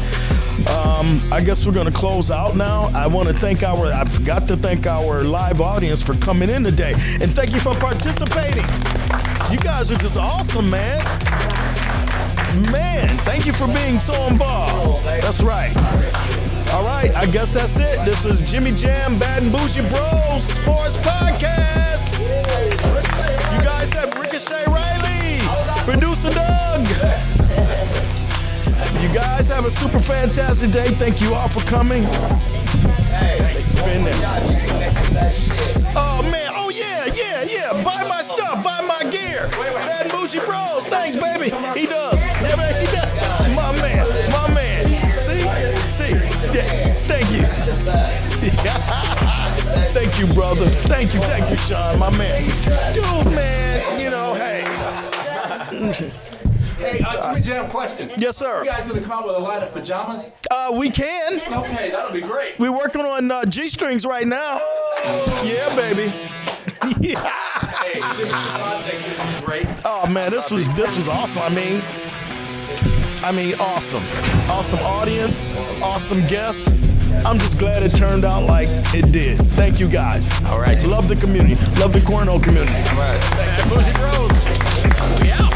I guess we're going to close out now. I forgot to thank our live audience for coming in today. And thank you for participating. You guys are just awesome, man. Man, thank you for being so involved. That's right. All right, I guess that's it. This is Jimmy Jam, Bad and Boujee Bros Sports Podcast. You guys have Ricochet Riley, Producer Doug. You guys have a super fantastic day. Thank you all for coming. Been there. Oh, man. Oh, yeah. Buy my stuff. Buy my gear. Bad and Boujee Bros. Thanks, baby. He does. Yeah, man, he does. My man. See? Yeah. Thank you. Thank you, brother. Thank you, Sean, my man. Dude, man, you know, hey. Hey, Jimmy Jam, question. Yes, sir. You guys gonna come out with a line of pajamas? We can. Okay, that'll be great. We're working on G-strings right now. Yeah, baby. Yeah. Hey, Jimmy, this is great. Oh man, this was awesome. I mean, awesome audience, awesome guests. I'm just glad it turned out like it did. Thank you guys. All right. Love the community. Love the Cornhole community. All right. Boujee Bros. We out.